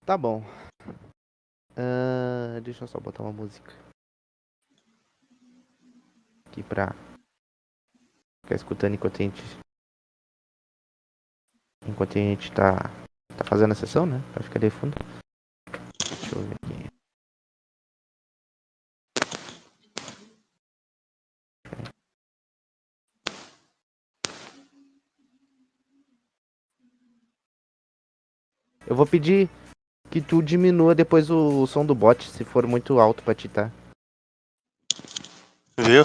Tá bom. Deixa eu só botar uma música aqui pra ficar escutando enquanto a gente tá fazendo a sessão, né? Pra ficar de fundo. Deixa eu ver aqui. Eu vou pedir que tu diminua depois o som do bot, se for muito alto pra ti, tá? Viu?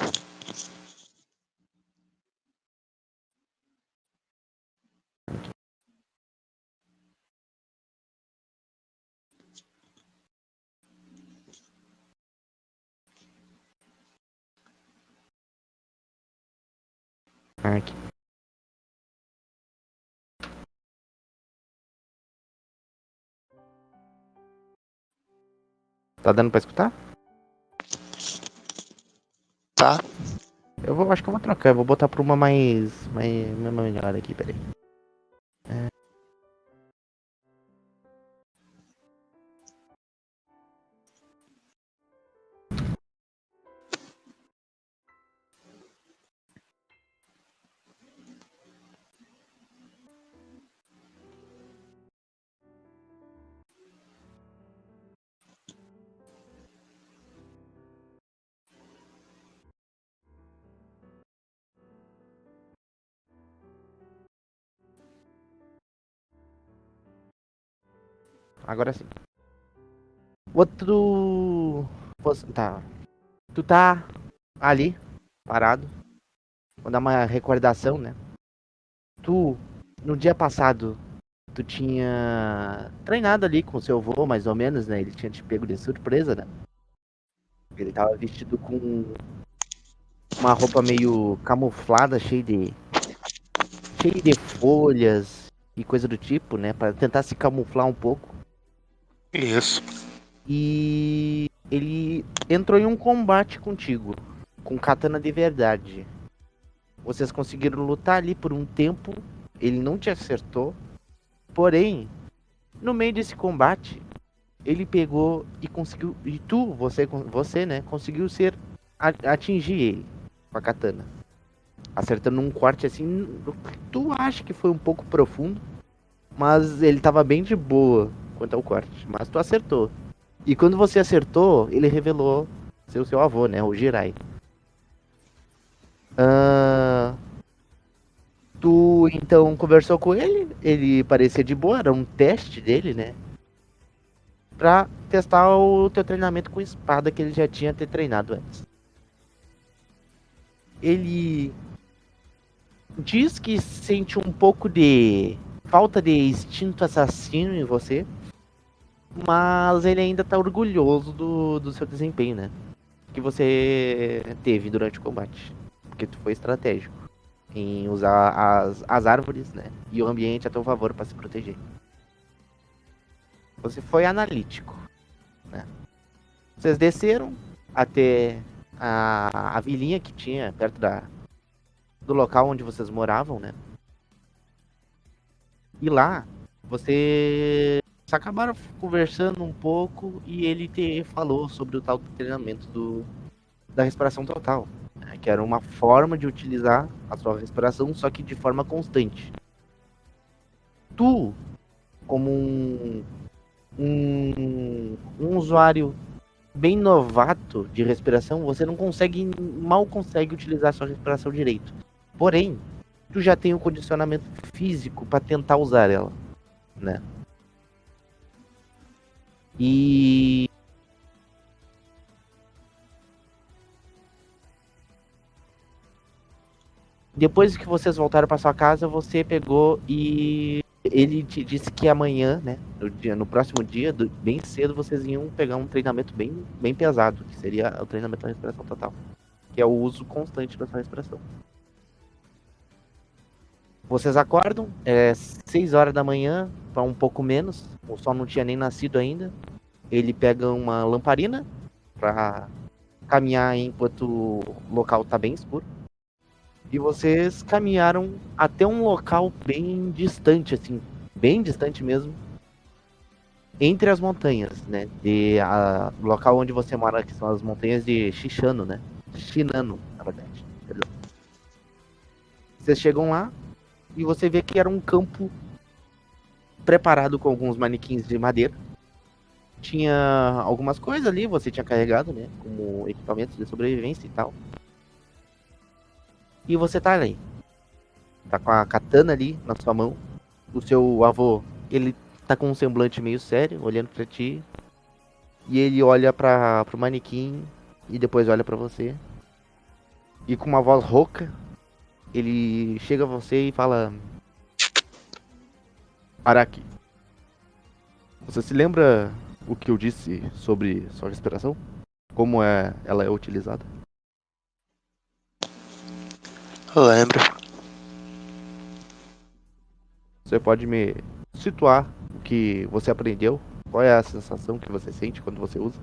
Aqui. Tá dando pra escutar? Tá. Acho que eu vou trocar, eu vou botar pra uma mais melhor aqui, peraí. Agora sim. Outro. Tá. Tu tá ali, parado. Vou dar uma recordação, né? Tu, no dia passado, tu tinha treinado ali com o seu avô, mais ou menos, né? Ele tinha te pego de surpresa, né? Ele tava vestido com uma roupa meio camuflada, cheia de folhas e coisa do tipo, né? Pra tentar se camuflar um pouco. Isso. E ele entrou em um combate contigo, com katana de verdade. Vocês conseguiram lutar ali por um tempo, ele não te acertou, porém, no meio desse combate, ele pegou e conseguiu, e você, né, conseguiu atingir ele com a katana, acertando um corte assim, tu acha que foi um pouco profundo, mas ele tava bem de boa quanto ao corte, mas tu acertou. E quando você acertou, ele revelou ser o seu avô, né, o Jirai. Ah, tu então conversou com ele, ele parecia de boa, era um teste dele, né? Pra testar o teu treinamento com espada que ele já tinha ter treinado antes. Ele diz que sente um pouco de falta de instinto assassino em você, mas ele ainda tá orgulhoso do seu desempenho, né? Que você teve durante o combate. Porque tu foi estratégico em usar as árvores, né? E o ambiente a teu favor para se proteger. Você foi analítico, né? Vocês desceram até a vilinha que tinha perto do local onde vocês moravam, né? E lá, vocês acabaram conversando um pouco e ele te falou sobre o tal do treinamento da respiração total, né? Que era uma forma de utilizar a sua respiração, só que de forma constante. Tu, como um usuário bem novato de respiração, você não consegue, mal consegue utilizar a sua respiração direito. Porém, tu já tem o condicionamento físico para tentar usar ela, né? E depois que vocês voltaram para sua casa, você pegou e ele te disse que amanhã, né, no próximo dia, bem cedo, vocês iam pegar um treinamento bem pesado, que seria o treinamento da respiração total, que é o uso constante da sua respiração. Vocês acordam, 6 horas da manhã, para um pouco menos, o sol não tinha nem nascido ainda. Ele pega uma lamparina para caminhar enquanto o local tá bem escuro. E vocês caminharam até um local bem distante, assim, bem distante mesmo. entre as montanhas, né? O local onde você mora, que são as montanhas de Xixano, né? Shinano, na verdade. Perdão. Vocês chegam lá e você vê que era um campo preparado com alguns manequins de madeira. Tinha algumas coisas ali, você tinha carregado, né? Como equipamentos de sobrevivência e tal. E você tá ali. Tá com a katana ali na sua mão. O seu avô, ele tá com um semblante meio sério, olhando pra ti. E ele olha pro manequim e depois olha pra você. E com uma voz rouca, ele chega a você e fala: Araki, você se lembra o que eu disse sobre sua respiração? Como ela é utilizada? Lembro. Você pode me situar o que você aprendeu? Qual é a sensação que você sente quando você usa?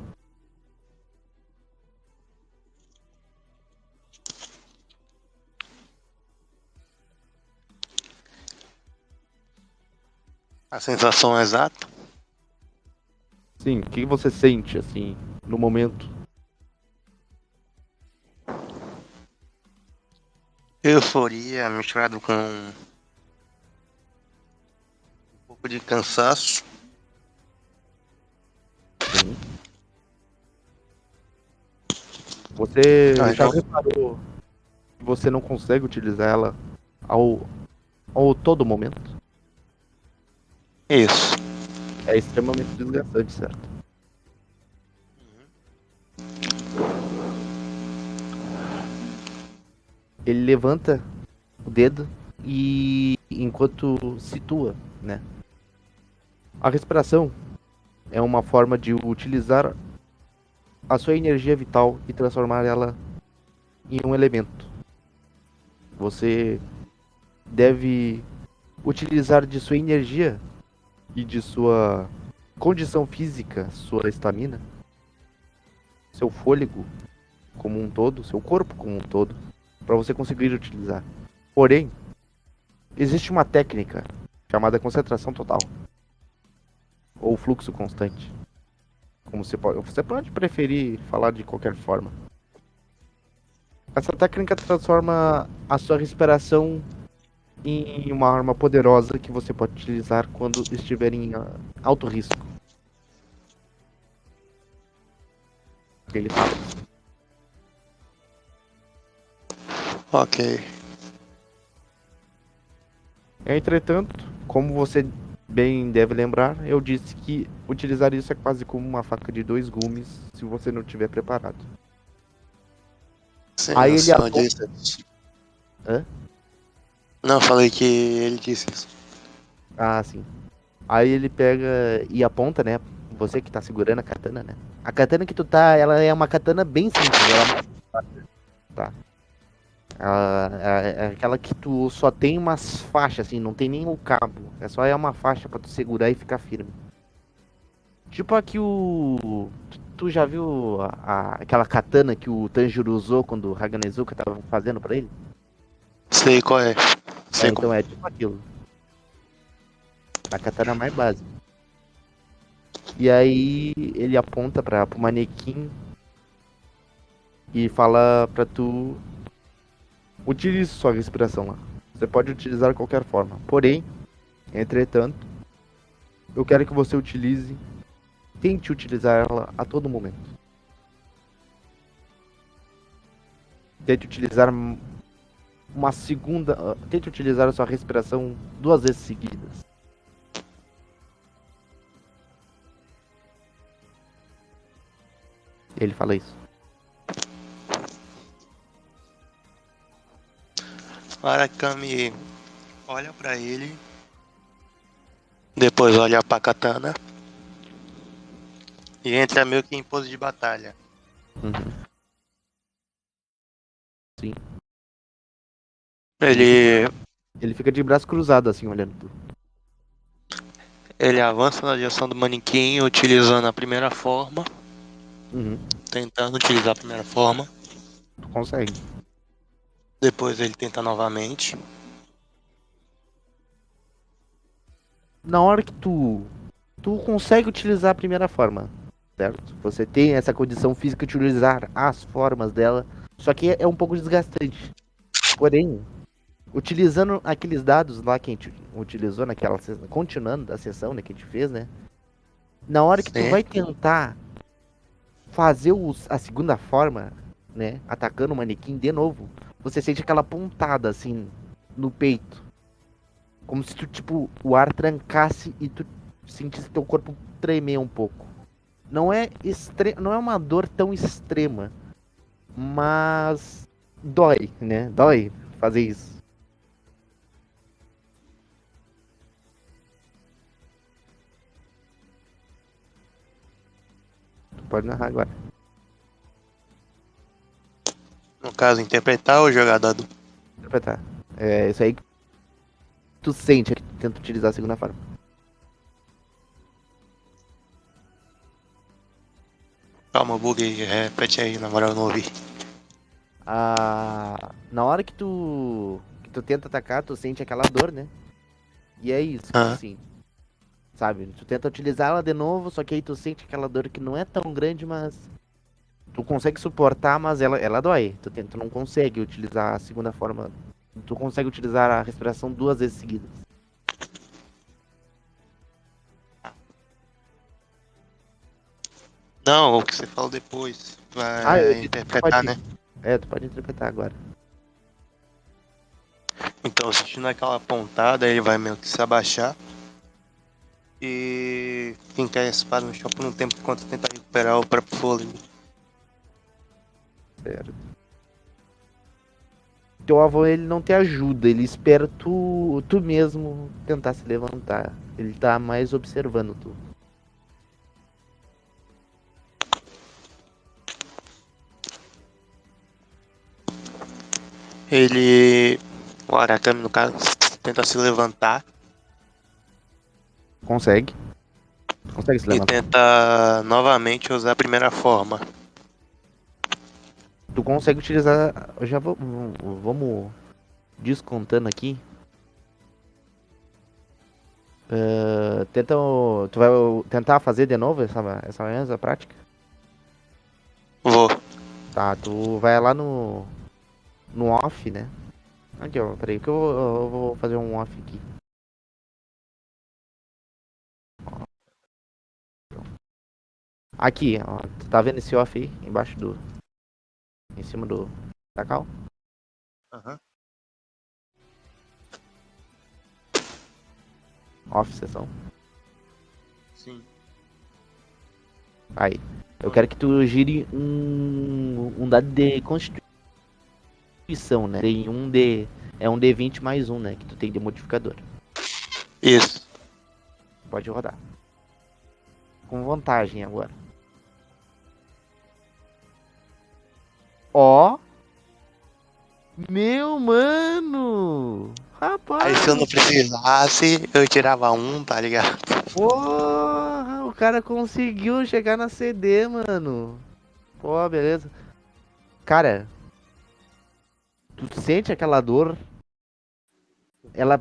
A sensação exata? Sim, o que você sente, assim, no momento? Euforia misturado com um pouco de cansaço. Sim. Você já Não, reparou que você não consegue utilizar ela ao, ao todo momento? isso. É extremamente desgastante, certo? Ele levanta o dedo e enquanto situa, né? A respiração é uma forma de utilizar a sua energia vital e transformar ela em um elemento. Você deve utilizar de sua energia e de sua condição física, sua estamina, seu fôlego como um todo, seu corpo como um todo, para você conseguir utilizar. Porém, existe uma técnica chamada concentração total ou fluxo constante. Como você pode preferir falar de qualquer forma. Essa técnica transforma a sua respiração em uma arma poderosa que você pode utilizar quando estiver em alto risco. Ele fala. Ok. Entretanto, como você bem deve lembrar, eu disse que utilizar isso é quase como uma faca de dois gumes se você não estiver preparado. Sim, Aí eu ele só aponta. disse isso. Hã? Não, falei que ele disse isso. Ah, sim. Aí ele pega e aponta, né? Você que tá segurando a katana, né? A katana que tu tá, ela é uma katana bem simples, tá. É aquela que tu só tem umas faixas, assim, não tem nem o cabo. É só uma faixa pra tu segurar e ficar firme. Tipo aqui o. Tu já viu aquela katana que o Tanjiro usou quando o Haganezuka tava fazendo pra ele? Sei qual é. É, Sei então como. é tipo aquilo. A katana mais básica. E aí ele aponta pro manequim e fala pra tu. Utilize sua respiração lá. Você pode utilizar de qualquer forma. Porém, entretanto, eu quero que você utilize. Tente utilizar ela a todo momento. Tente utilizar uma segunda. Tente utilizar a sua respiração duas vezes seguidas. Ele fala isso. Arakami olha pra ele, depois olha pra katana e entra meio que em pose de batalha. Uhum. Sim. Ele, Ele fica de braço cruzado, assim, olhando tu. ele avança na direção do manequim, utilizando a primeira forma, Uhum. tentando utilizar a primeira forma. Tu consegue. Depois ele tenta novamente. Na hora que tu tu consegue utilizar a primeira forma, certo? Você tem essa condição física de utilizar as formas dela, só que é um pouco desgastante. Porém, utilizando aqueles dados lá que a gente utilizou naquela sessão, continuando da sessão, né, que a gente fez, né? Na hora que tu Sim. vai tentar fazer a segunda forma, né, atacando o manequim de novo, você sente aquela pontada assim no peito. Como se tu, tipo, o ar trancasse e tu sentisse teu corpo tremer um pouco. Não é uma dor tão extrema, mas dói, né? Dói fazer isso. Tu pode narrar agora. No caso, interpretar ou jogar dado? Interpretar. É isso aí que tu sente, que tu tenta utilizar a segunda forma. Calma, buguei. Repete aí, na moral, eu não ouvi. Na hora que tu tenta atacar, tu sente aquela dor, né? E é isso que tu Ah, sente. Sabe? Tu tenta utilizar ela de novo, só que aí tu sente aquela dor que não é tão grande, mas tu consegue suportar, mas ela dói. Tu não consegue utilizar a segunda forma. Tu consegue utilizar a respiração 2 vezes seguidas. não, o que você falou depois. Eu Vai disse que tu interpretar, pode. né? Tu pode interpretar agora. Então, sentindo aquela pontada, ele vai meio que se abaixar e fincar a espada no chão por um tempo enquanto tenta recuperar o próprio fôlego. Certo. Teu avô, ele não te ajuda, ele espera tu mesmo tentar se levantar. Ele tá mais observando tu. Ele, o Arakami, no caso, tenta se levantar Consegue? Consegue se e levantar. tenta novamente usar a primeira forma. Tu consegue utilizar. Eu já vamos descontando aqui. Tu vai tentar fazer de novo essa mesma prática? Vou. Tá, tu vai lá no off, né? Aqui, ó, peraí, que eu vou fazer um off aqui. Aqui, ó, tu tá vendo esse off aí? Embaixo do. Em cima da cal? Aham. Off sessão. Sim. Aí. Eu quero que tu gire um dado de constituição, né? Tem um D. É um D20 mais um, né? Que tu tem de modificador. Isso. Pode rodar. Com vantagem agora. Ó. Meu mano! Aí se eu não Rapaz! precisasse, eu tirava um, tá ligado? Porra! O cara conseguiu chegar na CD, mano. Pô, beleza. Cara, tu sente aquela dor? Ela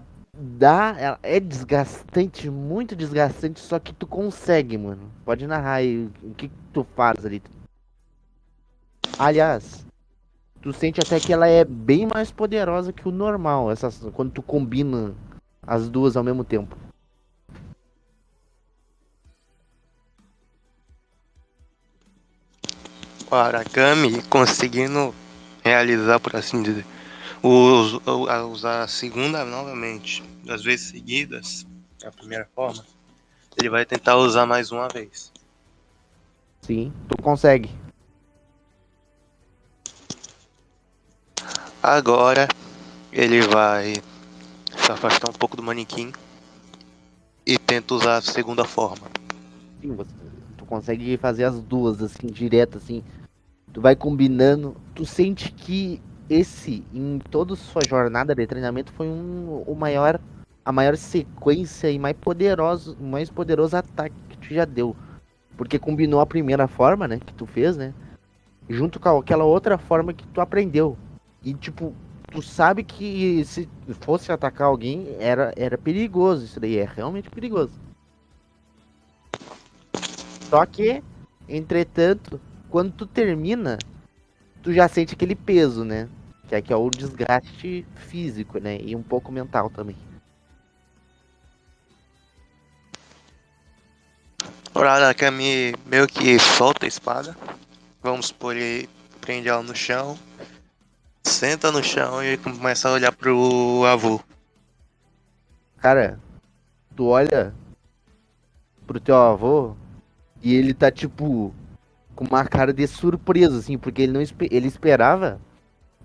ela é desgastante, muito desgastante, só que tu consegue, mano. Pode narrar aí o que tu faz ali. Aliás, tu sente até que ela é bem mais poderosa que o normal, quando tu combina as duas ao mesmo tempo. O Arakami conseguindo realizar, por assim dizer, usar a segunda novamente, 2 vezes seguidas, a primeira forma, ele vai tentar usar mais uma vez. Sim, tu consegue. Agora ele vai se afastar um pouco do manequim e tenta usar a segunda forma. Sim, tu consegue fazer as duas, assim, direto, assim. Tu vai combinando. Tu sente que em toda sua jornada de treinamento, foi a maior sequência e mais poderoso ataque que tu já deu. Porque combinou a primeira forma, né, que tu fez, né, junto com aquela outra forma que tu aprendeu. E, tipo, tu sabe que se fosse atacar alguém, era perigoso isso daí, é realmente perigoso. Só que, entretanto, quando tu termina, tu já sente aquele peso, né? Que é o desgaste físico, né? E um pouco mental também. O Arakami meio que solta a espada. Vamos supor, ele prende ela no chão, senta no chão e começa a olhar pro avô. Cara, tu olha pro teu avô e ele tá tipo com uma cara de surpresa, assim, porque ele não ele esperava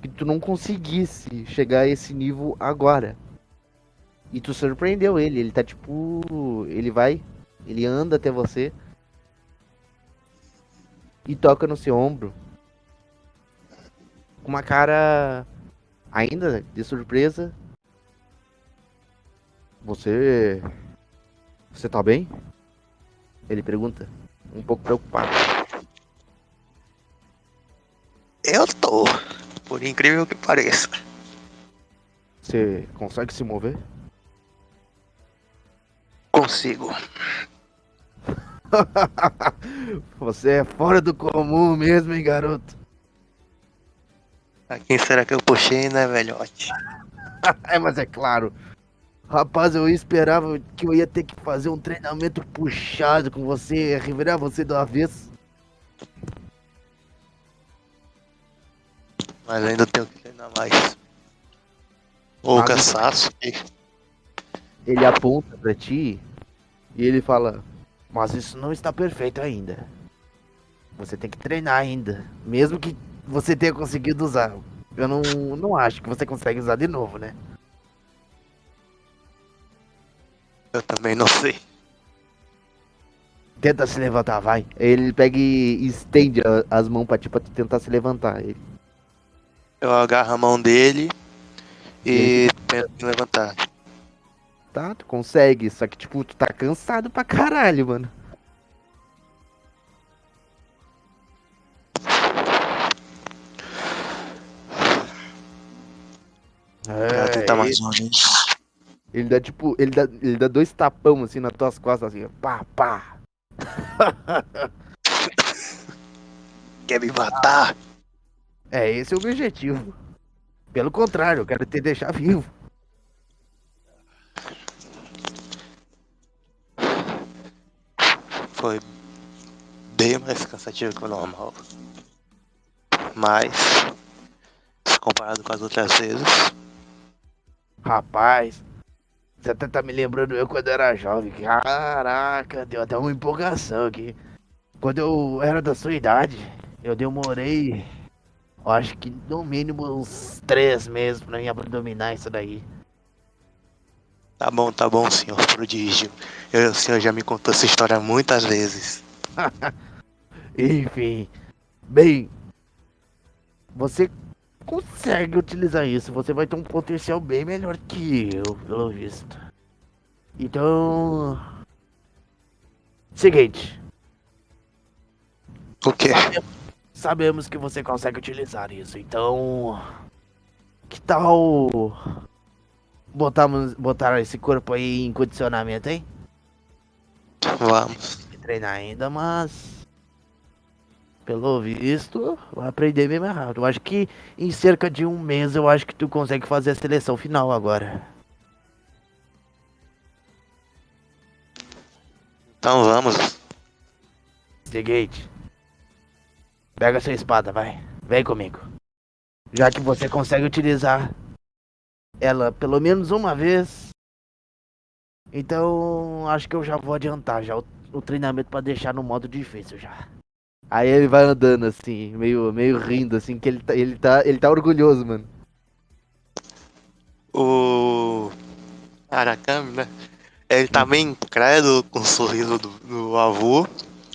que tu não conseguisse chegar a esse nível agora. E tu surpreendeu ele tá tipo, ele anda até você e toca no seu ombro com uma cara ainda de surpresa. Você, você tá bem? Ele pergunta, um pouco preocupado. Eu tô, por incrível que pareça. Você consegue se mover? Consigo. Você é fora do comum mesmo, hein, garoto? A quem será que eu puxei, né, velhote? É, mas é claro. Rapaz, eu esperava que eu ia ter que fazer um treinamento puxado com você, revirar você de uma vez. Mas ainda tenho que treinar mais. O Mas cansaço. ele aponta pra ti e ele fala: Mas isso não está perfeito ainda. Você tem que treinar ainda. Mesmo que você tenha conseguido usar. Eu não acho que você consegue usar de novo, né? Eu também não sei. Tenta se levantar, vai. Ele pega e estende as mãos pra ti pra tu tentar se levantar. Eu agarro a mão dele E ele e fica. tento me levantar. Tá, tu consegue. Só que, tipo, tu tá cansado pra caralho, mano. Pra tentar É, mais uma vez. ele dá tipo, ele dá dois tapão assim nas tuas costas, assim, pá, pá. Quer me matar? É, esse é o objetivo. Pelo contrário, eu quero te deixar vivo. Foi bem mais cansativo que o normal. Mas, se comparado com as outras vezes, Rapaz, você até tá me lembrando eu quando eu era jovem. Caraca, deu até uma empolgação aqui. Quando eu era da sua idade, eu demorei, eu acho que no mínimo uns 3 meses pra mim dominar isso daí. tá bom, senhor prodígio. O senhor já me contou essa história muitas vezes. Enfim, bem, você consegue utilizar isso, você vai ter um potencial bem melhor que eu, pelo visto. Então, seguinte, O quê? sabemos que você consegue utilizar isso, então, que tal botar esse corpo aí em condicionamento, hein? Vamos. Tem que treinar ainda, mas pelo visto, vai aprender bem mais rápido. Eu acho que em cerca de um mês eu acho que tu consegue fazer a seleção final agora. Então vamos. Seguinte, pega sua espada, vai. Vem comigo. Já que você consegue utilizar ela pelo menos uma vez, então acho que eu já vou adiantar já o treinamento pra deixar no modo difícil já. Aí ele vai andando assim, meio rindo assim, que ele tá orgulhoso, mano. O Arakami, né? Ele tá bem incrédulo com o sorriso do avô,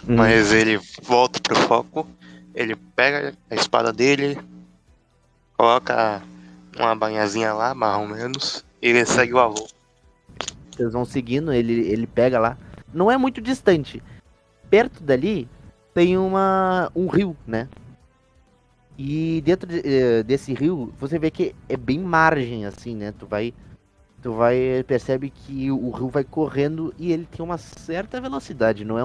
mas ele volta pro foco. Ele pega a espada dele, coloca uma banhazinha lá, mais ou menos, e ele segue o avô. Vocês vão seguindo, ele pega lá. Não é muito distante. Perto dali tem um rio, né? E dentro desse rio, você vê que é bem margem, assim, né? Percebe que o rio vai correndo e ele tem uma certa velocidade. Não é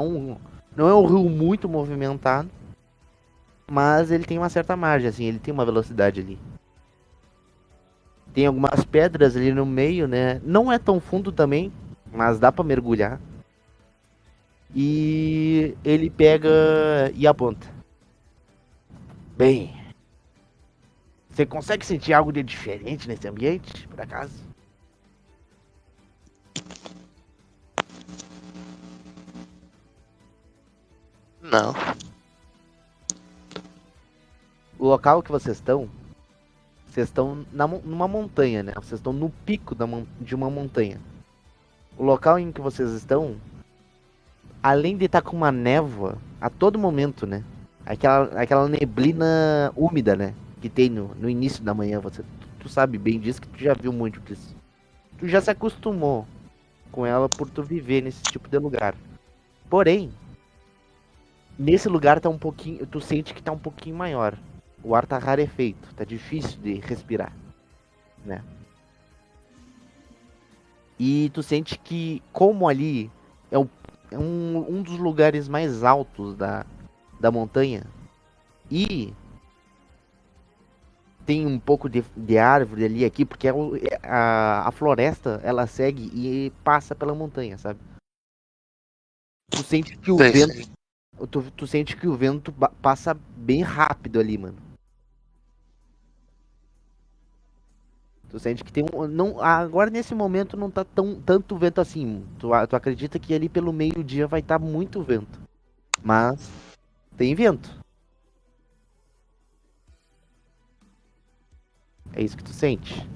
Não é um rio muito movimentado, mas ele tem uma certa margem, assim, ele tem uma velocidade ali. Tem algumas pedras ali no meio, né? Não é tão fundo também, mas dá pra mergulhar. E ele pega e aponta. Bem, você consegue sentir algo de diferente nesse ambiente, por acaso? Não. O local que vocês estão numa montanha, né? Vocês estão no pico de uma montanha. O local em que vocês estão, além de estar com uma névoa a todo momento, né? Aquela neblina úmida, né? Que tem no início da manhã. Tu sabe bem disso, que tu já viu muito disso. Tu já se acostumou com ela por tu viver nesse tipo de lugar. Porém, nesse lugar tá um pouquinho. Tu sente que tá um pouquinho maior. O ar tá rarefeito, tá difícil de respirar, né? E tu sente que, como ali é um dos lugares mais altos da montanha, e tem um pouco de árvore ali aqui, porque a floresta ela segue e passa pela montanha, sabe? Tu sente que o Sei, vento, sei. tu sente que o vento passa bem rápido ali, mano. Tu sente que tem um. Não, agora nesse momento não tá tanto vento assim. Tu acredita que ali pelo meio-dia vai estar muito vento. Mas tem vento. É isso que tu sente.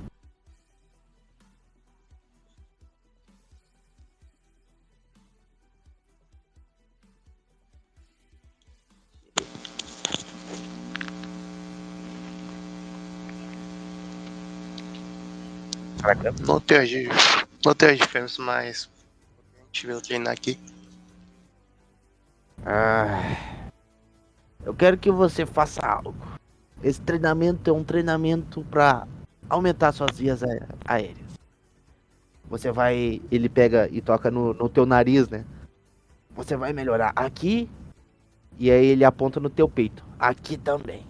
Caraca. Não tem as diferenças, mas a gente veio treinar aqui. Ah, eu quero que você faça algo. Esse treinamento é um treinamento pra aumentar suas vias aéreas. Você vai. Ele pega e toca no teu nariz, né? Você vai melhorar aqui. E aí ele aponta no teu peito. Aqui também.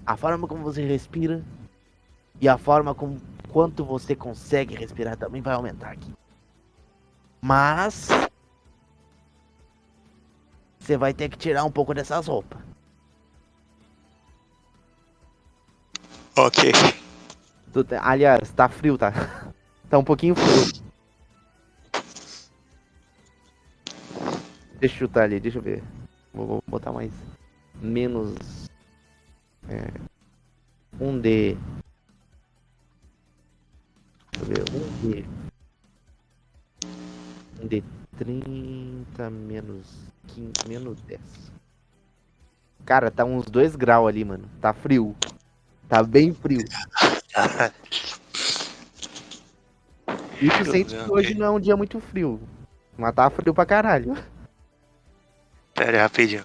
A forma como você respira e a forma como quanto você consegue respirar também vai aumentar aqui. Mas você vai ter que tirar um pouco dessas roupas. Ok. Aliás, tá frio, tá? Tá um pouquinho frio. Deixa eu chutar ali, deixa eu ver. Vou botar mais. Menos. Um D. Deixa eu ver. Um D 30 menos 15, menos 10. Cara, tá uns 2 graus ali, mano. Tá frio. Tá bem frio. E tu sente que hoje não é um dia muito frio. Mas tá frio pra caralho. Pera aí, rapidinho.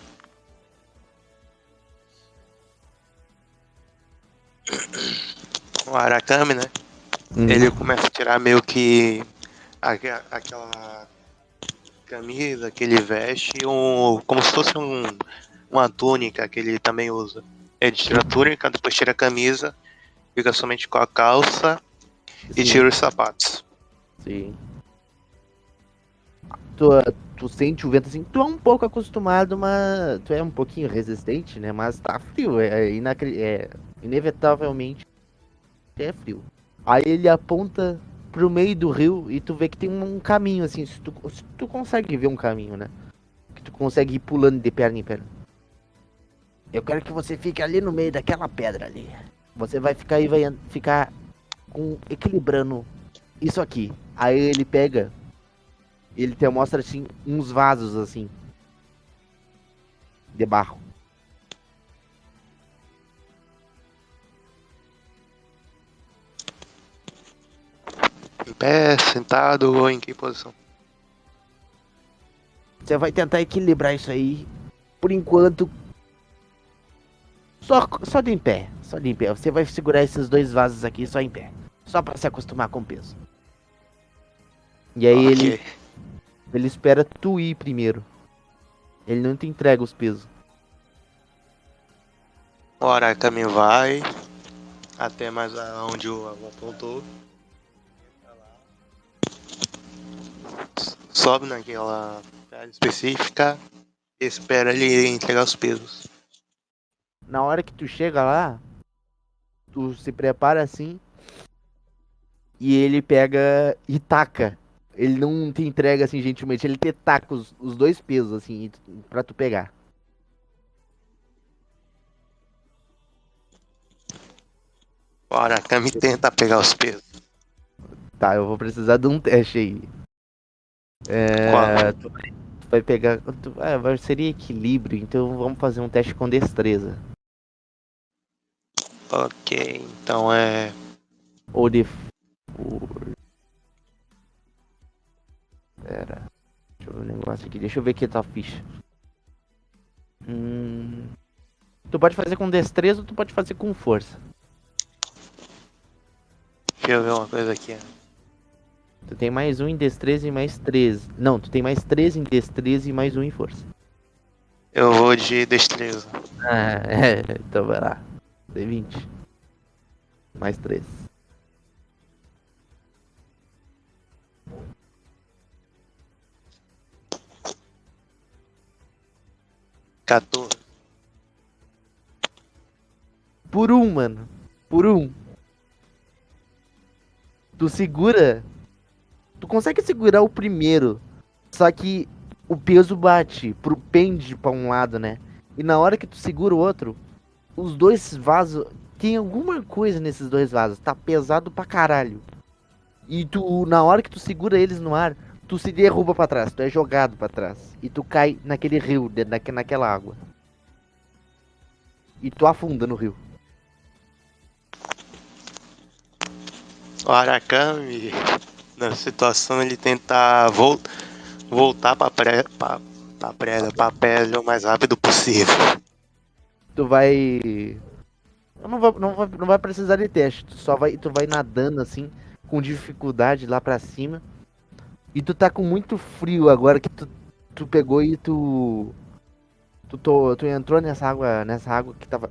O Arakami, né? Ele começa a tirar meio que aquela camisa que ele veste, como se fosse uma túnica que ele também usa. Ele tira a túnica, depois tira a camisa, fica somente com a calça e Sim, tira os sapatos. sim. Tu, tu sente o vento assim, tu é um pouco acostumado, mas tu é um pouquinho resistente, né? Mas tá frio, inevitavelmente é frio. Aí ele aponta pro meio do rio e tu vê que tem um caminho assim, se tu consegue ver um caminho, né? Que tu consegue ir pulando de perna em perna. Eu quero que você fique ali no meio daquela pedra ali. Você vai ficar aí, vai ficar equilibrando isso aqui. Aí ele pega, ele te mostra assim uns vasos assim de barro. Em pé, sentado ou em que posição? Você vai tentar equilibrar isso aí. Por enquanto, só de em pé. Só de em pé. Você vai segurar esses 2 vasos aqui só em pé. Só pra se acostumar com o peso. E aí Ok. ele espera tu ir primeiro. Ele não te entrega os pesos. O Arakami vai até mais onde o avô apontou. Sobe naquela área específica e espera ele entregar os pesos. Na hora que tu chega lá, tu se prepara assim e ele pega e taca. Ele não te entrega assim gentilmente, ele te taca os dois pesos assim pra tu pegar. O Arakami tenta pegar os pesos. Tá, eu vou precisar de um teste aí. Qual? Tu vai pegar. Seria equilíbrio, então vamos fazer um teste com destreza. Ok, então é. Ou de. Pera. Deixa eu ver o negócio aqui. Deixa eu ver aqui a tua ficha. Tu pode fazer com destreza ou tu pode fazer com força. Deixa eu ver uma coisa aqui. Tu tem mais um em destreza e mais 13. Não, tu tem mais 13 em destreza e mais um em força. Eu vou de destreza. Ah, então vai lá. D20. Mais 3. 14. Por um, mano. Por um. Tu segura. Tu consegue segurar o primeiro. Só que o peso bate, pende pra um lado, né? E na hora que tu segura o outro, os dois vasos. Tem alguma coisa nesses dois vasos. Tá pesado pra caralho. E tu, na hora que tu segura eles no ar, tu se derruba pra trás. Tu é jogado pra trás. E tu cai naquele rio, naquela água. E tu afunda no rio. O Arakami, na situação, ele tenta voltar pra pele o mais rápido possível. Tu vai. Não vai precisar de teste. Tu vai nadando assim, com dificuldade lá pra cima. E tu tá com muito frio agora que tu pegou e tu entrou nessa água que tava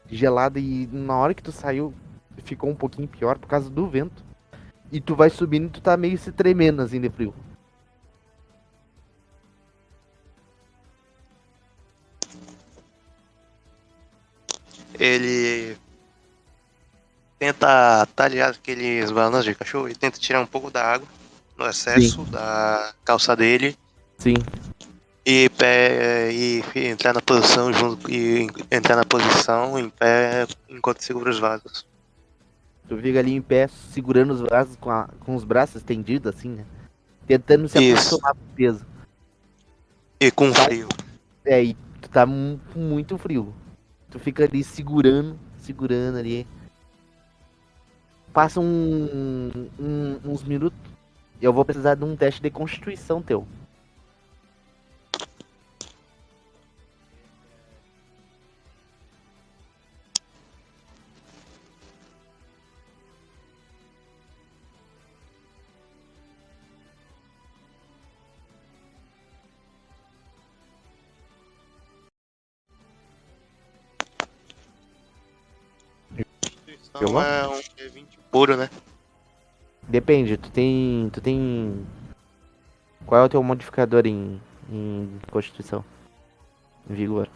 gelada e na hora que tu saiu ficou um pouquinho pior por causa do vento. E tu vai subindo e tu tá meio se tremendo assim de frio. Ele tenta, tá ligado, aqueles balanços de cachorro, ele tenta tirar um pouco da água no excesso da calça dele Sim. e entrar na posição entrar na posição em pé enquanto segura os vasos. Tu fica ali em pé, segurando os braços com os braços estendidos assim, né? Tentando se Isso. acostumar com o peso. E com frio. E tu tá com muito frio. Tu fica ali segurando ali. Passa uns minutos. E eu vou precisar de um teste de constituição teu. Então é um D20 puro, né? Depende, tu tem. Qual é o teu modificador em constituição? Em vigor?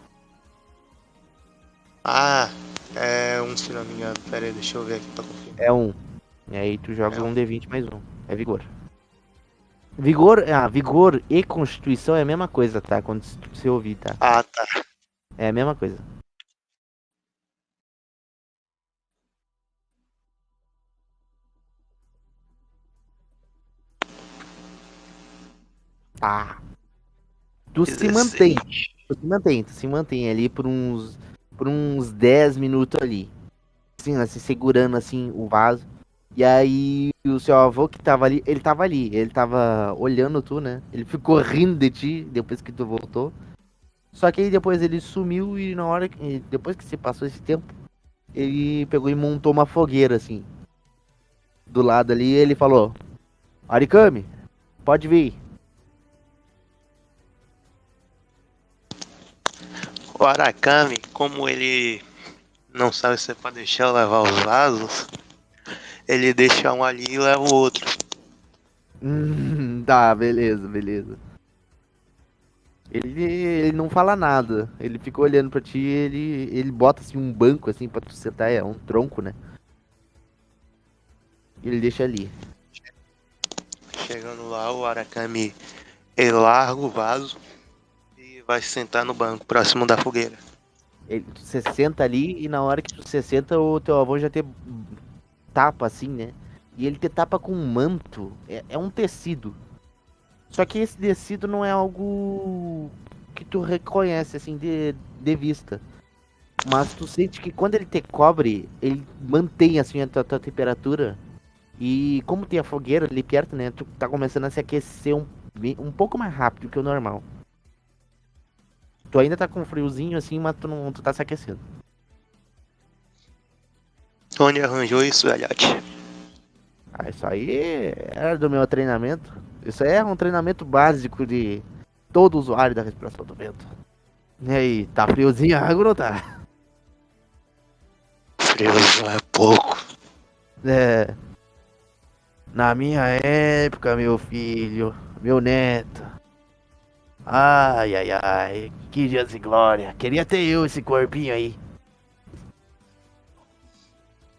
Ah, é um, se não me engano. Pera aí, deixa eu ver aqui pra confirmar. É um. E aí tu joga É um D20 mais um. É vigor. Vigor e constituição é a mesma coisa, tá? Quando você ouvir, tá? Ah, tá. É a mesma coisa. Tá. Tu se 16. mantém ali por uns 10 minutos ali. Assim, segurando assim o vaso. E aí o seu avô que tava ali, ele tava olhando tu, né? Ele ficou rindo de ti depois que tu voltou. Só que aí depois ele sumiu e depois que se passou esse tempo, ele pegou e montou uma fogueira assim. Do lado ali, ele falou: Arikami, pode vir. O Arakami, como ele não sabe se é pra deixar eu levar os vasos, ele deixa um ali e leva o outro. Tá, beleza, beleza. Ele não fala nada. Ele fica olhando pra ti, ele bota assim um banco assim pra tu sentar, é um tronco, né? E ele deixa ali. Chegando lá, o Arakami ele larga o vaso e vai se sentar no banco próximo da fogueira. Você senta ali e na hora que tu se senta, o teu avô já te tapa assim, né? E ele te tapa com um manto. É um tecido. Só que esse tecido não é algo que tu reconhece assim de vista. Mas tu sente que quando ele te cobre, ele mantém assim a tua temperatura. E como tem a fogueira ali perto, né? Tu tá começando a se aquecer um pouco mais rápido que o normal. Tu ainda tá com friozinho assim, mas tu tá se aquecendo. Onde arranjou isso, velhote? Ah, isso aí era do meu treinamento. Isso aí é um treinamento básico de todo usuário da respiração do vento. E aí, tá friozinho a água ou não tá? Frio é pouco. É. Na minha época, meu filho, meu neto. Ai, ai, ai, que dias de glória. Queria ter eu esse corpinho aí.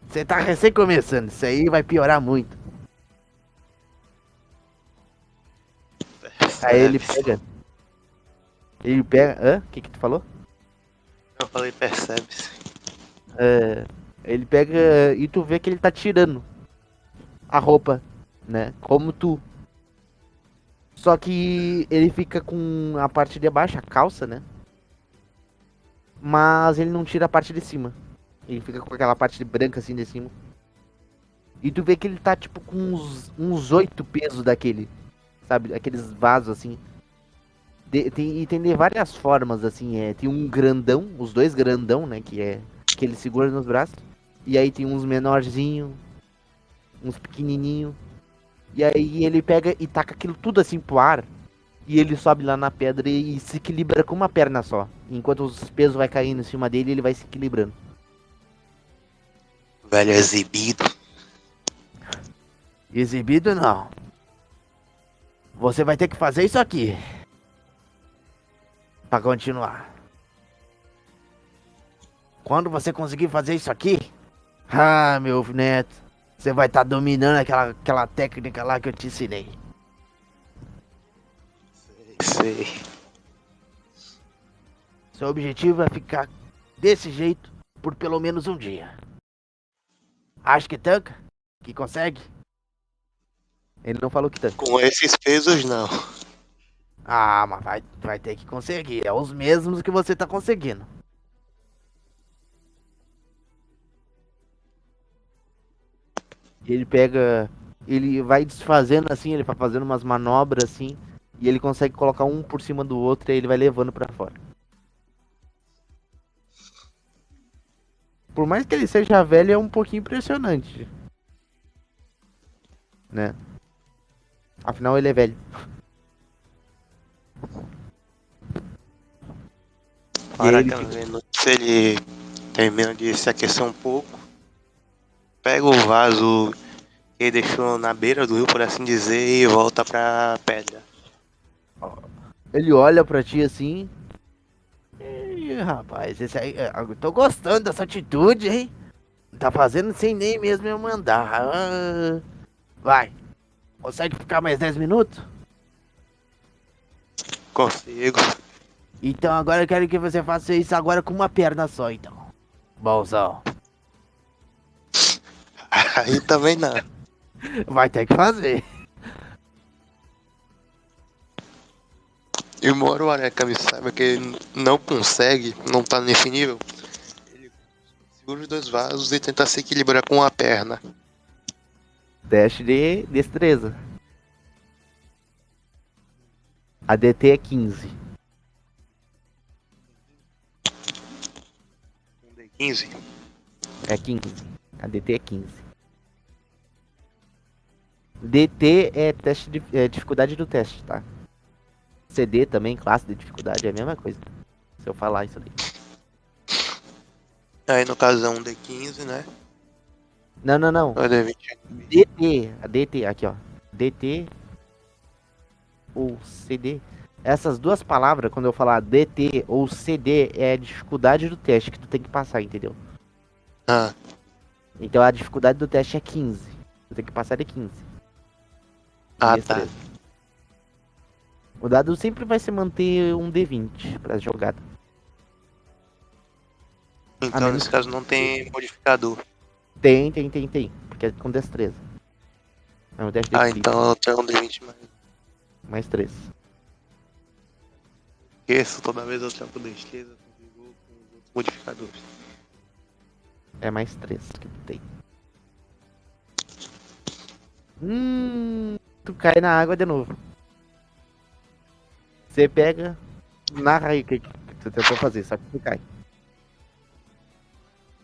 Você tá recém começando, isso aí vai piorar muito. Aí ele Percebe? pega. Ele pega. Hã? O que tu falou? Eu falei, percebe-se. É, ele pega e tu vê que ele tá tirando a roupa, né? Como tu. Só que ele fica com a parte de baixo, a calça, né? Mas ele não tira a parte de cima. Ele fica com aquela parte de branca assim de cima. E tu vê que ele tá tipo com uns 8 pesos daquele. Sabe? Aqueles vasos assim. Tem de várias formas, assim. Tem um grandão, os dois grandão, né? Que ele segura nos braços. E aí tem uns menorzinho, uns pequenininho. E aí ele pega e taca aquilo tudo assim pro ar. E ele sobe lá na pedra e se equilibra com uma perna só. Enquanto os pesos vai caindo em cima dele, ele vai se equilibrando. Velho exibido. Exibido não. Você vai ter que fazer isso aqui. Pra continuar. Quando você conseguir fazer isso aqui. Ah, meu neto. Você vai estar dominando aquela técnica lá que eu te ensinei. Sei. Seu objetivo é ficar desse jeito por pelo menos um dia. Acha que tanca? Que consegue? Ele não falou que tanca. Com esses pesos, não. Ah, mas vai ter que conseguir. É os mesmos que você tá conseguindo. Ele pega. Ele vai desfazendo assim, ele vai fazendo umas manobras assim. E ele consegue colocar um por cima do outro e aí ele vai levando pra fora. Por mais que ele seja velho, é um pouquinho impressionante. Né? Afinal, ele é velho. E aí Para ele que fica... vendo se ele termina de se aquecer um pouco, pega o vaso que ele deixou na beira do rio, por assim dizer, e volta pra pedra. Ele olha pra ti assim. Ih, rapaz, esse aí. Eu tô gostando dessa atitude, hein? Tá fazendo sem nem mesmo eu mandar. Ah, vai. Consegue ficar mais 10 minutos? Consigo. Então agora eu quero que você faça isso agora com uma perna só, então. Bolsão. Aí também não. Vai ter que fazer. E embora o Arakami saiba que ele não consegue, não tá nesse nível, ele segura os dois vasos e tenta se equilibrar com a perna. Teste de destreza. A DT é 15. Um D15. É 15. A DT é 15. DT é teste de dificuldade do teste, tá? CD também, classe de dificuldade, é a mesma coisa. Se eu falar isso daí. Aí no caso é um D15, né? Não, não, não. Ou é D20? DT, a DT, aqui ó. DT ou CD. Essas duas palavras, quando eu falar DT ou CD, é a dificuldade do teste que tu tem que passar, entendeu? Ah, Então a dificuldade do teste é 15. Tu tem que passar de 15. Em ah tá. destreza. O dado sempre vai se manter um D20 pra jogada. A Então menos nesse caso não tem modificador. tem. Porque é com destreza. É um teste de Ah, equilíbrio. então eu tenho um D20 mais. Mais 3. Isso, toda vez eu troco destreza com vigor com os outros modificadores. É mais 3 que tu tem. Tu cai na água de novo. Você pega. Narra aí o que você tentou fazer, só que tu cai.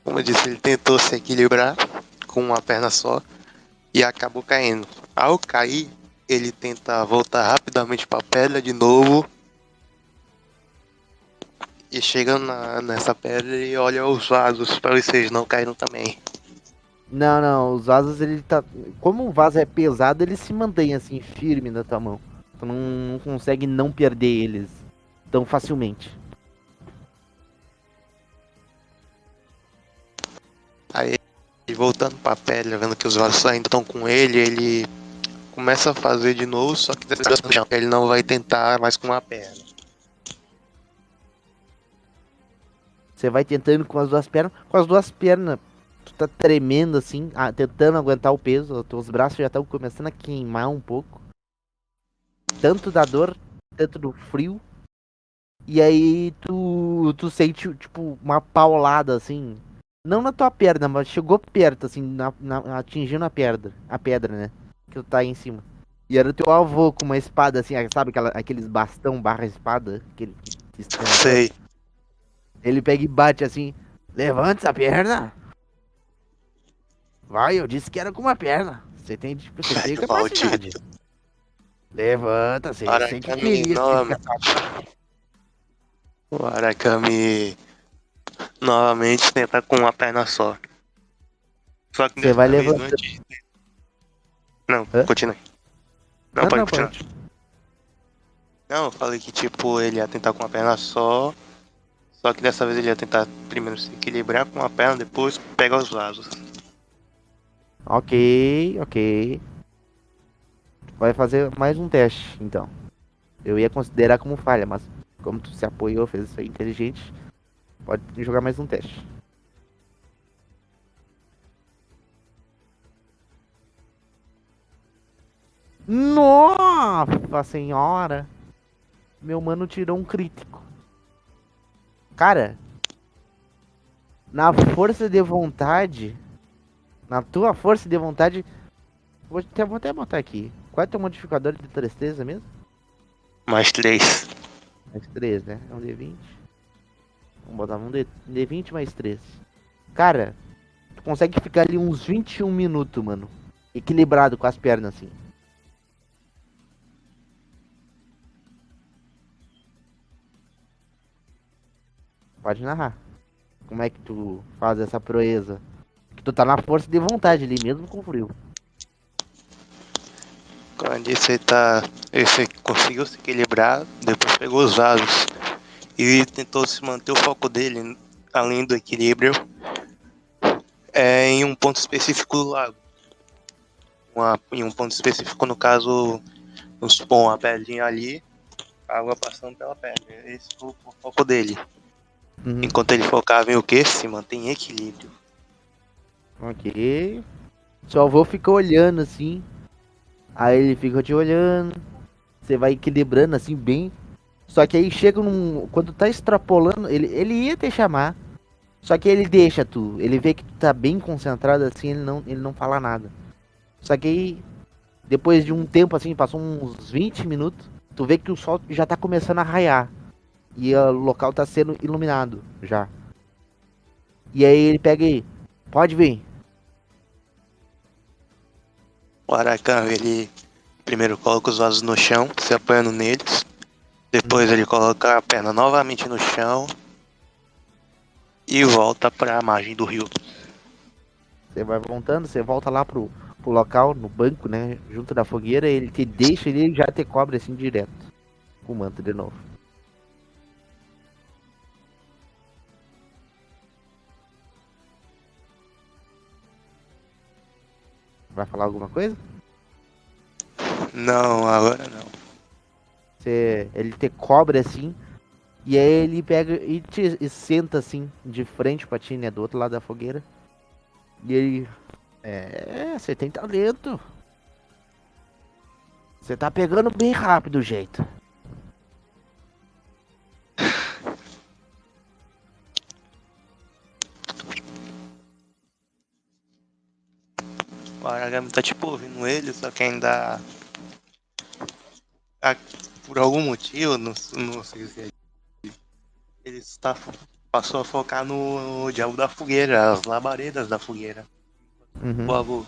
Como eu disse, ele tentou se equilibrar com uma perna só e acabou caindo. Ao cair, ele tenta voltar rapidamente para a pedra de novo e chega nessa pedra e olha os vasos para ver se eles não caíram também. Não, os vasos ele tá. Como o vaso é pesado, ele se mantém assim, firme na tua mão. Tu não consegue não perder eles tão facilmente. Aí, voltando para a pedra, vendo que os vasos ainda estão com ele, ele começa a fazer de novo, só que dessa vez ele não vai tentar mais com uma perna. Você vai tentando com as duas pernas. Com as duas pernas, tu tá tremendo assim, tentando aguentar o peso. Os teus braços já estão começando a queimar um pouco. Tanto da dor, tanto do frio. E aí tu sente, tipo, uma paulada assim. Não na tua perna, mas chegou perto, assim, atingindo a pedra, né? Que tu tá aí em cima. E era o teu avô com uma espada, assim, sabe aqueles bastão barra espada? Aquele Sei. Ele pega e bate assim. Levanta essa perna. Vai, eu disse que era com uma perna. Você tem capacidade. Maldito. Levanta, você que Arakami queria. o Arakami novamente tenta com uma perna só. Só que Você dessa vai vez levantar. antes. Não, Hã? continue. Não, pode Não, continuar. pode. Não, eu falei que tipo, ele ia tentar com uma perna só. Só que dessa vez ele ia tentar primeiro se equilibrar com uma perna, depois pegar os vasos. Ok. Vai fazer mais um teste, então. Eu ia considerar como falha, mas como tu se apoiou, fez isso aí inteligente, pode jogar mais um teste. Nossa senhora! Meu mano tirou um crítico. Cara, na força de vontade, na tua força de vontade, vou até botar aqui. Qual é o teu modificador de destreza mesmo? Mais 3. Mais 3, né? É um D20. Vamos botar um D20 mais 3. Cara, tu consegue ficar ali uns 21 minutos, mano. Equilibrado com as pernas, assim. Pode narrar. Como é que tu faz essa proeza? Que tu tá na força de vontade ali, mesmo com frio. Como eu disse, ele conseguiu se equilibrar, depois pegou os vasos e tentou se manter o foco dele, além do equilíbrio, em um ponto específico do lago. Em um ponto específico, no caso, vamos supor, uma pedrinha ali, a água passando pela pedra. Esse foi o foco dele. Uhum. Enquanto ele focava em o quê? Se mantém em equilíbrio. Ok. Seu avô fica olhando assim. Aí ele fica te olhando. Você vai equilibrando assim bem. Só que aí chega num. Quando tá extrapolando, ele ia te chamar. Só que ele deixa tu. Ele vê que tu tá bem concentrado assim, ele não fala nada. Só que aí, depois de um tempo assim, passou uns 20 minutos, tu vê que o sol já tá começando a raiar. E o local tá sendo iluminado já. E aí ele pega aí. Pode vir. O Arakan, ele primeiro coloca os vasos no chão, se apoiando neles. Depois ele coloca a perna novamente no chão. E volta pra margem do rio. Você vai voltando, você volta lá pro local, no banco, né? Junto da fogueira, ele te deixa e ele já te cobre assim direto. Com o manto de novo. Vai falar alguma coisa? Não, agora não. Ele te cobre assim. E aí ele pega e senta assim, de frente pra ti, né? Do outro lado da fogueira. E ele. Você tem talento. Você tá pegando bem rápido o jeito. O Aragami tá tipo ouvindo ele, só que ainda. ah, Por algum motivo, não sei se ele passou a focar no diabo da fogueira, as labaredas da fogueira. Uhum. Por favor.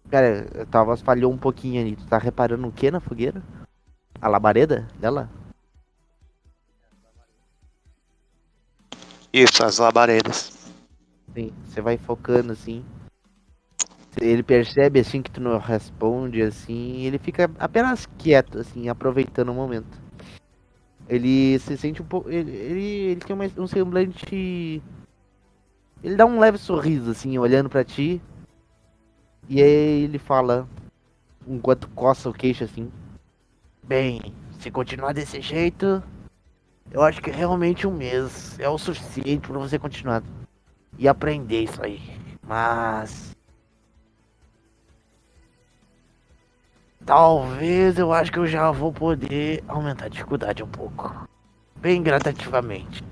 Cara, tua voz falhou um pouquinho ali. Tu tá reparando o que na fogueira? A labareda dela? Isso, as labaredas. Sim. Você vai focando assim. Ele percebe assim que tu não responde assim. Ele fica apenas quieto, assim, aproveitando o momento. Ele se sente um pouco. Ele tem um semblante. Ele dá um leve sorriso, assim, olhando pra ti. E aí ele fala, enquanto coça o queixo assim. Bem, se continuar desse jeito, eu acho que realmente um mês é o suficiente pra você continuar e aprender isso aí. Mas talvez eu acho que eu já vou poder aumentar a dificuldade um pouco. Bem gradativamente.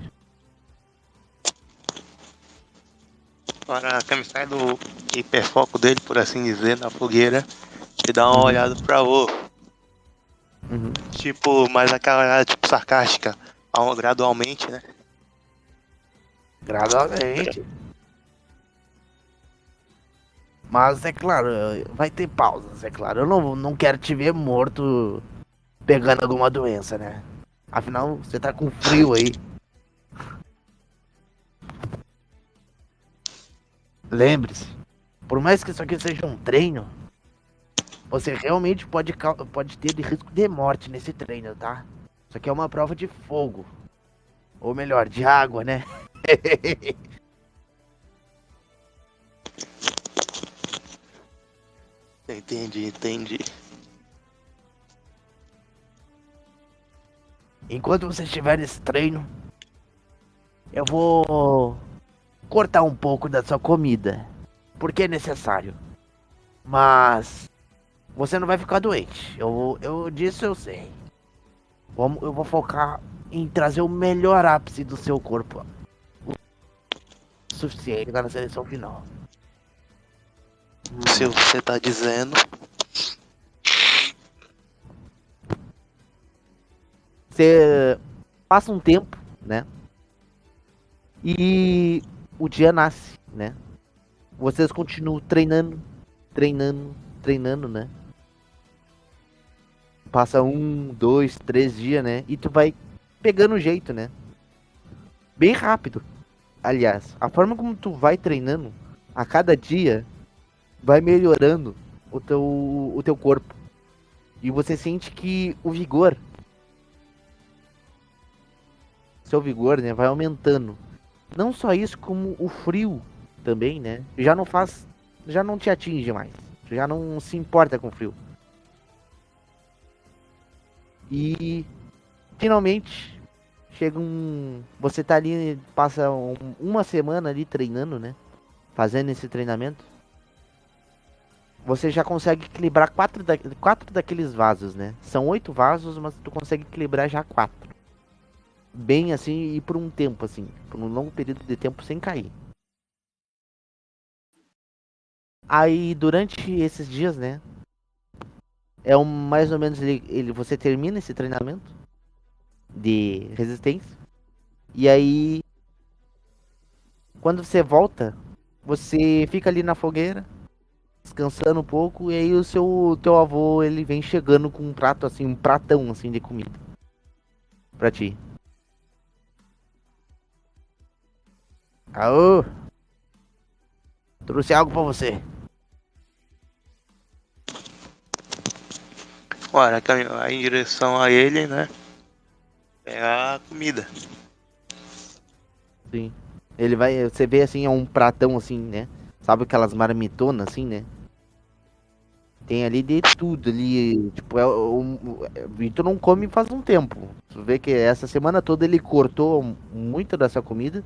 Agora a Kami sai do hiperfoco dele, por assim dizer, na fogueira e dá uma Uhum. olhada pra vô. Uhum. Tipo, mais aquela olhada tipo sarcástica, gradualmente, né? Gradualmente. Mas é claro, vai ter pausas, é claro. Eu não quero te ver morto pegando alguma doença, né? Afinal, você tá com frio aí. Lembre-se, por mais que isso aqui seja um treino, você realmente pode ter risco de morte nesse treino, tá? Isso aqui é uma prova de fogo. Ou melhor, de água, né? Entendi. Enquanto você estiver nesse treino, eu vou cortar um pouco da sua comida. Porque é necessário. Mas você não vai ficar doente. Disso eu sei. Eu vou focar em trazer o melhor ápice do seu corpo. O suficiente na seleção final. Se você tá dizendo. Você passa um tempo, né? E o dia nasce, né? Vocês continuam treinando, né? Passa 1, 2, 3 dias, né? E tu vai pegando o jeito, né? Bem rápido. Aliás, a forma como tu vai treinando a cada dia vai melhorando o teu corpo. E você sente que seu vigor, né, vai aumentando. Não só isso, como o frio também, né? Já não te atinge mais. Tu já não se importa com o frio. E finalmente você tá ali, passa uma semana ali treinando, né? Fazendo esse treinamento. Você já consegue equilibrar quatro daqueles vasos, né? São 8 vasos, mas tu consegue equilibrar já 4. Bem assim e por um tempo, assim. Por um longo período de tempo sem cair. Aí durante esses dias, né? Mais ou menos você termina esse treinamento de resistência. E aí, quando você volta, você fica ali na fogueira, descansando um pouco. E aí teu avô, ele vem chegando com um prato assim, um pratão assim de comida. pra ti. Aô, trouxe algo pra você. O Aracami vai em direção a ele, né? Pegar a comida. Sim. Ele vai, você vê assim, é um pratão assim, né? Sabe aquelas marmitonas assim, né? Tem ali de tudo ali, tipo, e tu não come faz um tempo. Tu vê que essa semana toda ele cortou muito dessa comida.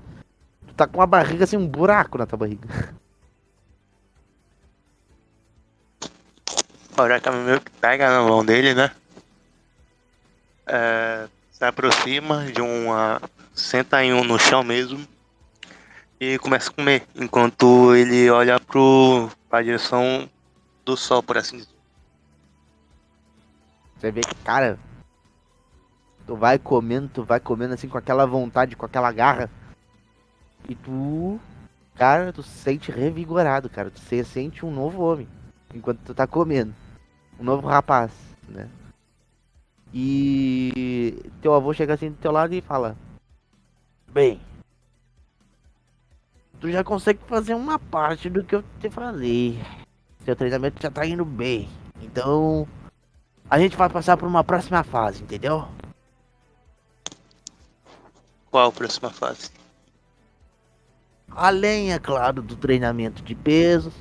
Tu tá com uma barriga assim, um buraco na tua barriga. O Aracami meio que pega na mão dele, né? Se aproxima de uma. Senta em um no chão mesmo e começa a comer. Enquanto ele olha pra direção do sol, por assim dizer. Você vê que, cara, tu vai comendo assim com aquela vontade, com aquela garra. E tu, cara, tu se sente revigorado, cara. Tu se sente um novo homem enquanto tu tá comendo. Um novo rapaz, né? E teu avô chega assim do teu lado e fala: Bem, tu já consegue fazer uma parte do que eu te falei. Seu treinamento já tá indo bem. Então, a gente vai passar por uma próxima fase, entendeu? Qual a próxima fase? Além, é claro, do treinamento de pesos,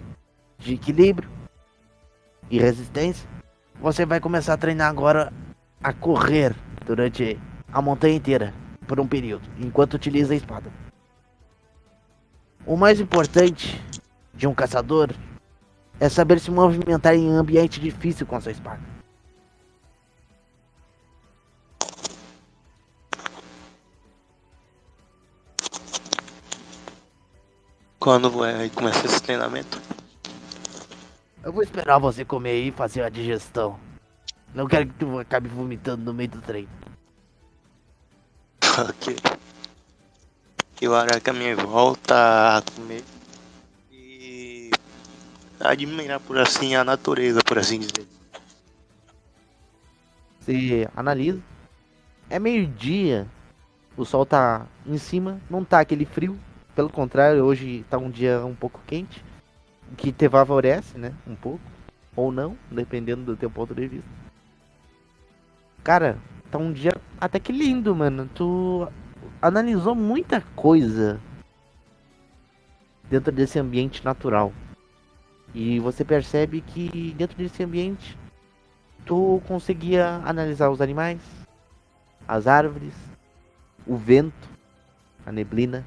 de equilíbrio e resistência, você vai começar a treinar agora a correr durante a montanha inteira por um período, enquanto utiliza a espada. O mais importante de um caçador é saber se movimentar em um ambiente difícil com a sua espada. Quando vai começar esse treinamento? Eu vou esperar você comer aí e fazer a digestão. Não quero que tu acabe vomitando no meio do treino. Ok. E o Aracami volta a comer e admirar por assim a natureza, por assim dizer. Você analisa. É meio-dia. O sol tá em cima. Não tá aquele frio. Pelo contrário, hoje tá um dia um pouco quente. Que te favorece, né? Um pouco. Ou não, dependendo do teu ponto de vista. Cara, tá um dia até que lindo, mano. Tu analisou muita coisa dentro desse ambiente natural. E você percebe que dentro desse ambiente tu conseguia analisar os animais, as árvores, o vento, a neblina,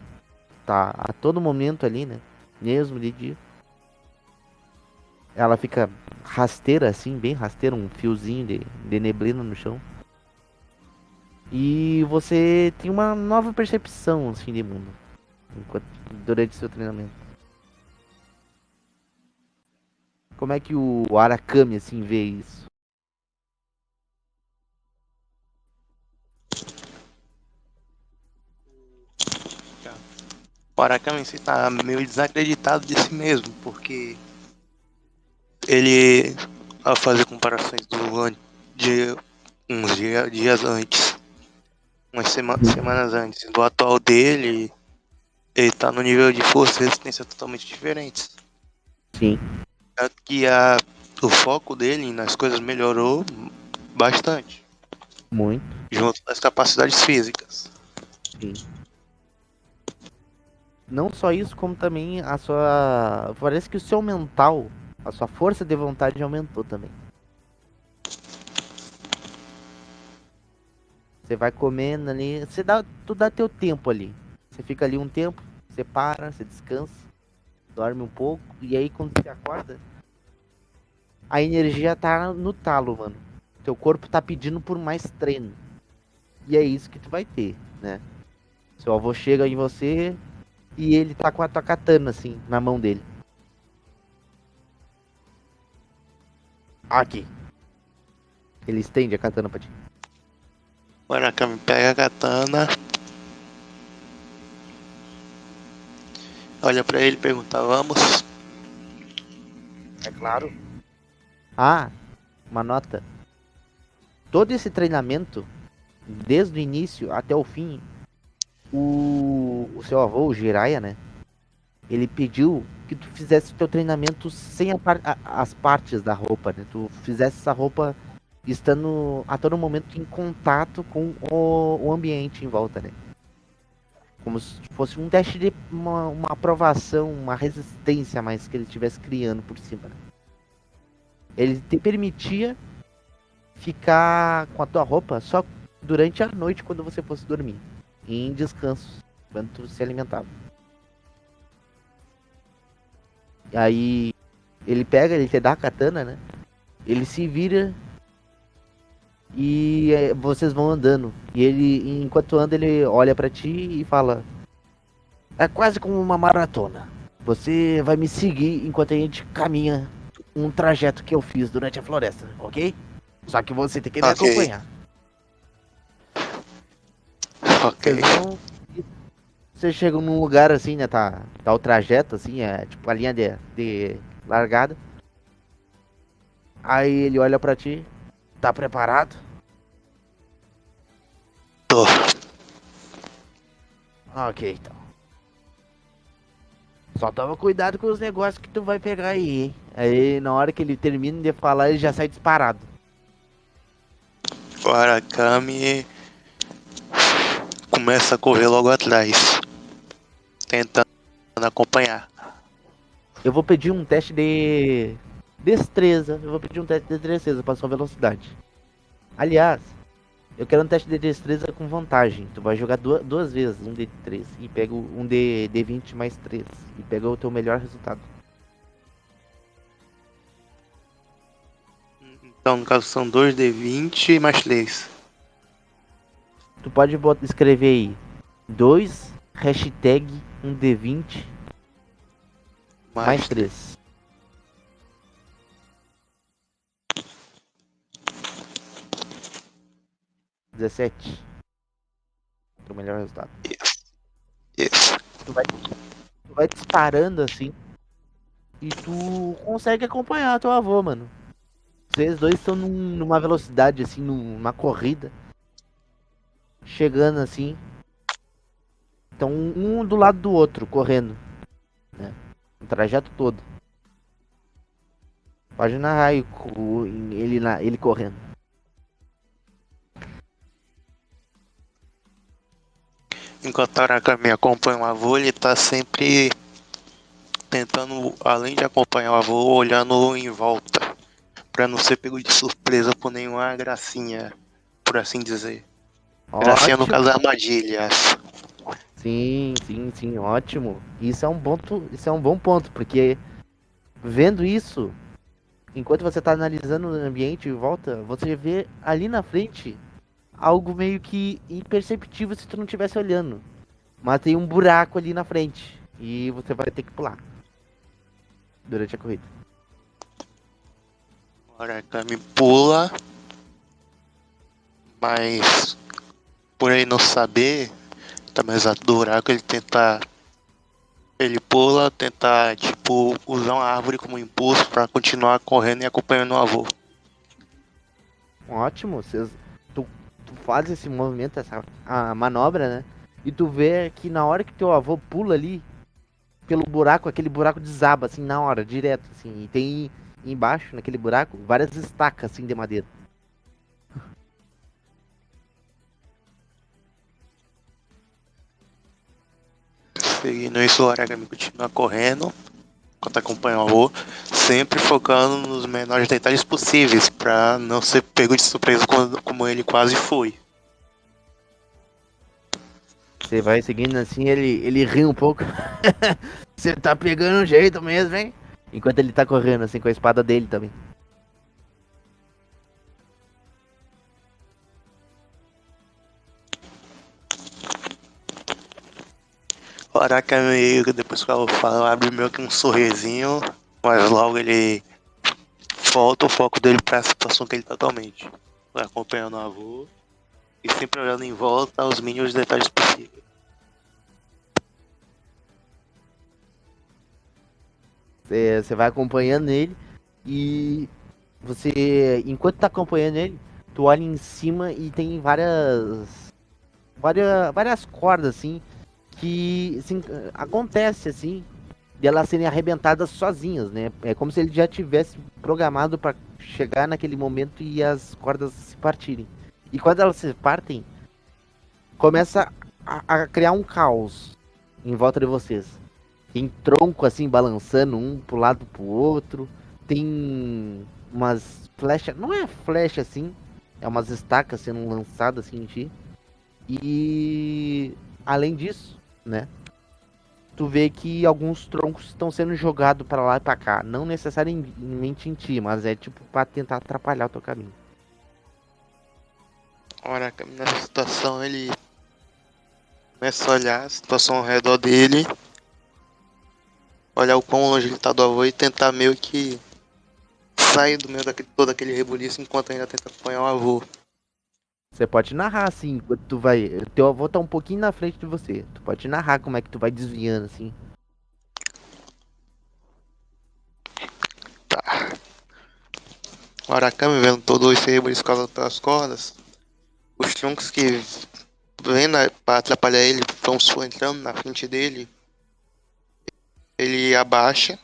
tá a todo momento ali, né? Mesmo de dia. Ela fica rasteira assim, bem rasteira, um fiozinho de neblina no chão. E você tem uma nova percepção assim de mundo durante seu treinamento. Como é que o Arakami assim vê isso? O Aracami se tá meio desacreditado de si mesmo, porque ele, ao fazer comparações de dias antes, semanas antes, do atual dele, ele tá no nível de força e resistência totalmente diferentes. Sim, Tanto que o foco dele nas coisas melhorou bastante, muito. junto das capacidades físicas. Sim. Não só isso, como também a sua. Parece que o seu mental, a sua força de vontade aumentou também. Você vai comendo ali, tu dá teu tempo ali. Você fica ali um tempo, você para, você descansa, dorme um pouco, e aí quando você acorda, a energia tá no talo, mano. Teu corpo tá pedindo por mais treino. E é isso que tu vai ter, né? Seu avô chega em você e ele tá com a tua katana, assim, na mão dele. Aqui. Ele estende a katana pra ti. O Aracami pega a katana, olha pra ele e pergunta, vamos? É claro. Ah, uma nota. Todo esse treinamento desde o início até o fim, o seu avô, o Jiraiya, né? Ele pediu que tu fizesse o teu treinamento sem as partes da roupa, né? Tu fizesse essa roupa estando a todo momento em contato com o ambiente em volta, né? Como se fosse um teste de uma aprovação, uma resistência a mais que ele estivesse criando por cima, né? Ele te permitia ficar com a tua roupa só durante a noite quando você fosse dormir, em descanso, quando tu se alimentava. E aí ele pega, ele te dá a katana, né? Ele se vira e vocês vão andando. E ele, enquanto anda, ele olha pra ti e fala: é quase como uma maratona. Você vai me seguir enquanto a gente caminha um trajeto que eu fiz durante a floresta, ok? Só que você tem que me Ok, acompanhar. ok. Vocês vão. Vocês chegam num lugar assim, né? Tá o trajeto, assim, é tipo a linha de largada. Aí ele olha pra ti. Tá preparado? Tô. Ok, então. Só toma cuidado com os negócios que tu vai pegar aí, hein? Aí na hora que ele termina de falar, ele já sai disparado. O Arakami começa a correr logo atrás, tentando acompanhar. Eu vou pedir um teste de destreza. Eu vou pedir um teste de destreza pra sua velocidade. Aliás, eu quero um teste de destreza com vantagem. Tu vai jogar duas vezes, um D3 e pega um D20 mais 3 e pega o teu melhor resultado. Então, no caso, são 2d20 mais 3. Tu pode escrever aí 2 hashtag um D20 mais 3. 17. Teu melhor resultado. Isso. Tu vai disparando assim e tu consegue acompanhar teu avô, mano. Vocês dois estão numa velocidade assim, numa corrida, chegando assim. Então um do lado do outro, correndo, né? O trajeto todo. Pode narrar aí ele correndo. Enquanto o Arakami acompanha o avô, ele tá sempre tentando, além de acompanhar o avô, olhando em volta, pra não ser pego de surpresa por nenhuma gracinha, por assim dizer. Gracinha no Ótimo. caso armadilhas. Sim, sim, sim, ótimo. Isso é um bom ponto, porque vendo isso, enquanto você tá analisando o ambiente em volta, você vê ali na frente algo meio que imperceptível se tu não estivesse olhando. Mas tem um buraco ali na frente e você vai ter que pular durante a corrida. O Arakami pula, mas por ele não saber também exato do buraco, ele pula, tenta tipo usar uma árvore como impulso pra continuar correndo e acompanhando o avô. Ótimo, tu faz esse movimento, a manobra, né? E tu vê que na hora que teu avô pula ali pelo buraco, aquele buraco desaba assim na hora, direto assim. E tem embaixo naquele buraco várias estacas assim de madeira. Seguindo isso, o Aragami continua correndo enquanto acompanha o avô, sempre focando nos menores detalhes possíveis pra não ser pego de surpresa como ele quase foi. Você vai seguindo assim, ele ri um pouco. Você tá pegando um jeito mesmo, hein? Enquanto ele tá correndo assim com a espada dele também. O Aragami, depois que ela fala, abre meio que um sorrisinho, mas logo ele volta o foco dele pra situação que ele tá atualmente. Vai acompanhando o avô e sempre olhando em volta aos mínimos detalhes possíveis. Você vai acompanhando ele e você, enquanto tá acompanhando ele, Tu olha em cima e tem várias cordas, assim, que assim, acontece, assim, de elas serem arrebentadas sozinhas, né? É como se ele já tivesse programado para chegar naquele momento e as cordas se partirem. E quando elas se partem, começa a criar um caos em volta de vocês. Tem tronco assim balançando um pro lado pro outro. Tem umas flechas, não é flecha assim, é umas estacas sendo lançadas assim em ti. E além disso, né? Tu vê que alguns troncos estão sendo jogados para lá e para cá, não necessariamente em ti, mas é tipo para tentar atrapalhar o teu caminho. Ora, nessa situação ele começa a olhar a situação ao redor dele, olhar o quão longe ele tá do avô e tentar meio que sair do meio daquele, todo aquele rebuliço enquanto ainda tenta acompanhar o avô. Você pode narrar assim, enquanto tu vai. Teu avô tá um pouquinho na frente de você. Tu pode narrar como é que tu vai desviando assim. Tá. O Aracami vendo todo esse rebuliço causado pelas cordas, os troncos que vêm pra atrapalhar ele vão entrando na frente dele, ele abaixa,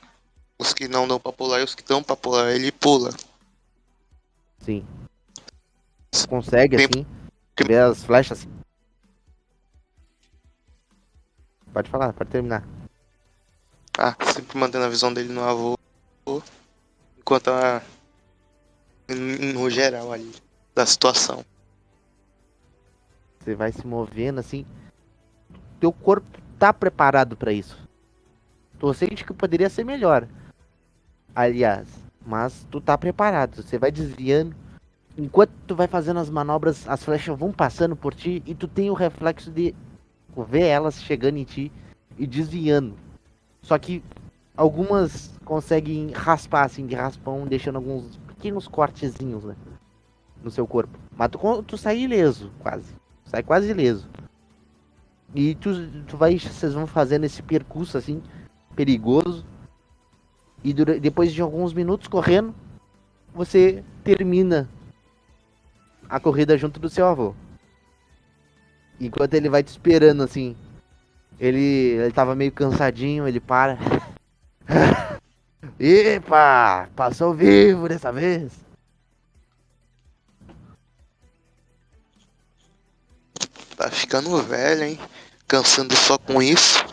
os que não dão pra pular e os que dão pra pular ele pula. Sim. Consegue Tempo assim. Ver as flechas assim. Pode falar, pode terminar. sempre mantendo a visão dele no avô, enquanto no geral ali da situação. Você vai se movendo assim. Teu corpo tá preparado pra isso. Tu sente que poderia ser melhor. Aliás, mas tu tá preparado. Você vai desviando. Enquanto tu vai fazendo as manobras, as flechas vão passando por ti e tu tem o reflexo de ver elas chegando em ti e desviando. Só que algumas conseguem raspar assim de raspão, deixando alguns pequenos cortezinhos, né, no seu corpo. Mas tu sai ileso, quase. Sai quase ileso. E vocês vão fazendo esse percurso assim, perigoso. E depois de alguns minutos correndo, você termina a corrida junto do seu avô. Enquanto ele vai te esperando assim, ele tava meio cansadinho, ele para. Epa! Passou vivo dessa vez! Tá ficando velho, hein? Cansando só com isso.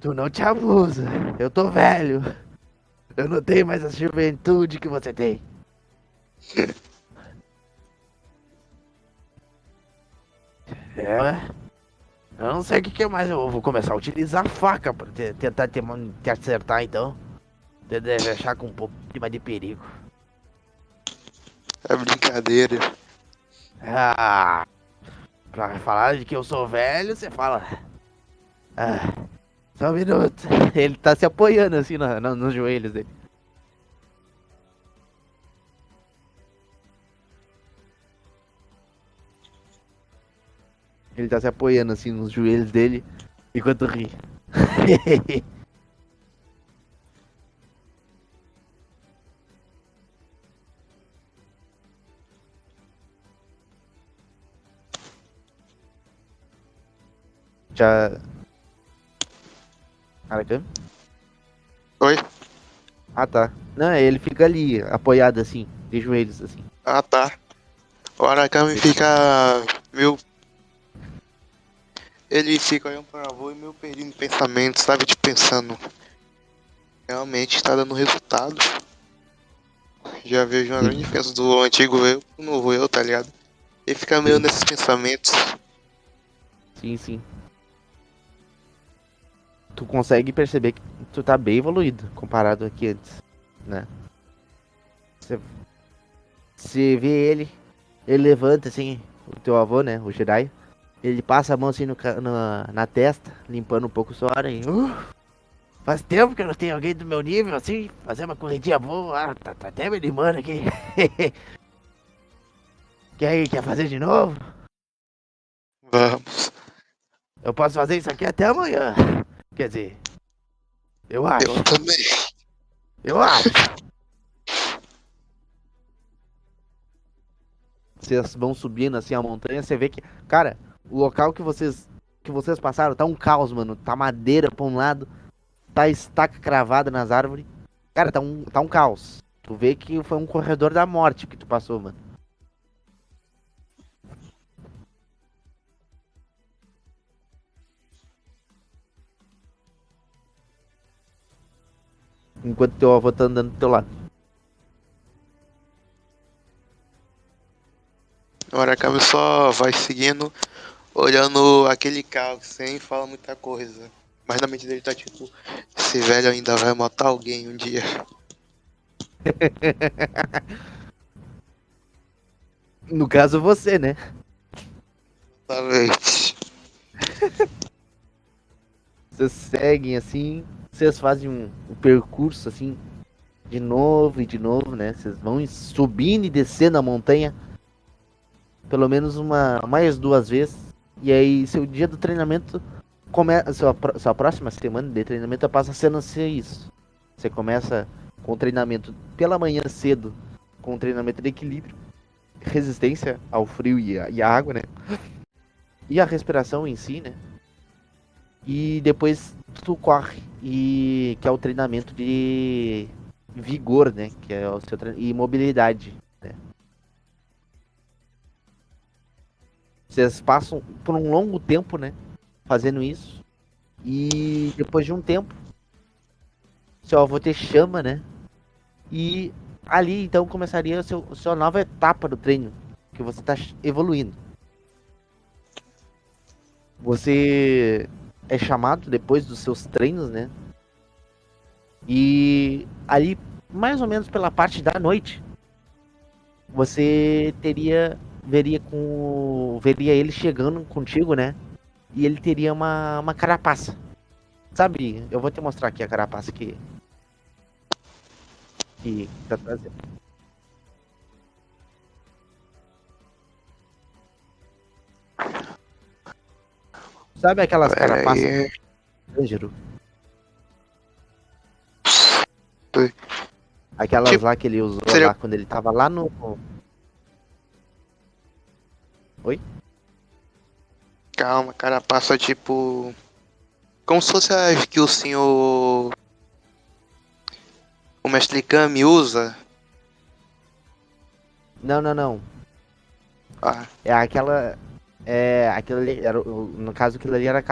Tu não te abusa, eu tô velho. Eu não tenho mais a juventude que você tem. É, eu não sei o que mais. Eu vou começar a utilizar a faca pra tentar te acertar então. Você deve achar com um pouco mais de perigo. É brincadeira. Ah, pra falar de que eu sou velho, você fala. Ah, só um minuto. Ele tá se apoiando assim nos joelhos dele. Ele tá se apoiando assim nos joelhos dele enquanto ri. Já. Caraca. Oi? Ah, tá. Não, ele fica ali, apoiado assim, de joelhos assim. Ah, tá. O Arakami fica meio. Ele fica olhando para o avô e meio perdido em pensamento, sabe? Tipo, pensando. Realmente está dando resultado. Já vejo uma grande diferença do antigo eu pro novo eu, tá ligado? Ele fica meio nesses pensamentos. Sim, sim. Tu consegue perceber que tu tá bem evoluído comparado aqui antes, né? Você vê ele levanta assim, o teu avô, né, o Jirai. Ele passa a mão assim na testa, limpando um pouco o suor e... faz tempo que eu não tenho alguém do meu nível assim, fazer uma corridinha boa. Ah, tá até me animando aqui. Quer fazer de novo? Vamos. Eu posso fazer isso aqui até amanhã. Quer dizer, eu acho. Eu também. Eu acho. vocês vão subindo assim a montanha, você vê que, cara, o local que vocês passaram tá um caos, mano. Tá madeira pra um lado, tá estaca cravada nas árvores. Cara, tá um caos. Tu vê que foi um corredor da morte que tu passou, mano. Enquanto teu avô tá andando do teu lado. O Arakawa só vai seguindo, olhando aquele carro sem falar muita coisa. Mas na mente dele tá tipo, esse velho ainda vai matar alguém um dia. No caso, você, né? Talvez. Vocês seguem assim, vocês fazem um percurso assim, de novo e de novo, né? Vocês vão subindo e descendo a montanha, pelo menos mais 2 vezes. E aí, seu dia do treinamento começa, sua próxima semana de treinamento passa a ser isso. Você começa com o treinamento pela manhã cedo, com o treinamento de equilíbrio, resistência ao frio e à água, né? E a respiração em si, né? E depois tu corre, e que é o treinamento de vigor, né? Que é o seu e mobilidade, né? Vocês passam por um longo tempo, né? Fazendo isso. E depois de um tempo, seu avô te chama, né? E ali então começaria a sua nova etapa do treino, que você tá evoluindo. Você é chamado depois dos seus treinos, né? E ali, mais ou menos pela parte da noite, você veria ele chegando contigo, né? E ele teria uma carapaça. Sabe? Eu vou te mostrar aqui a carapaça que tá trazendo. Sabe aquelas Pera carapaças aí. do Tanjiro? Foi. Aquelas Tipo, lá que ele usou seria- lá quando ele tava lá no. Oi? Calma, cara, passa tipo. Como se fosse as que o senhor. O mestre Kami usa. Não, não, não. Ah, É aquela. Aquilo ali, no caso, aquilo ali era a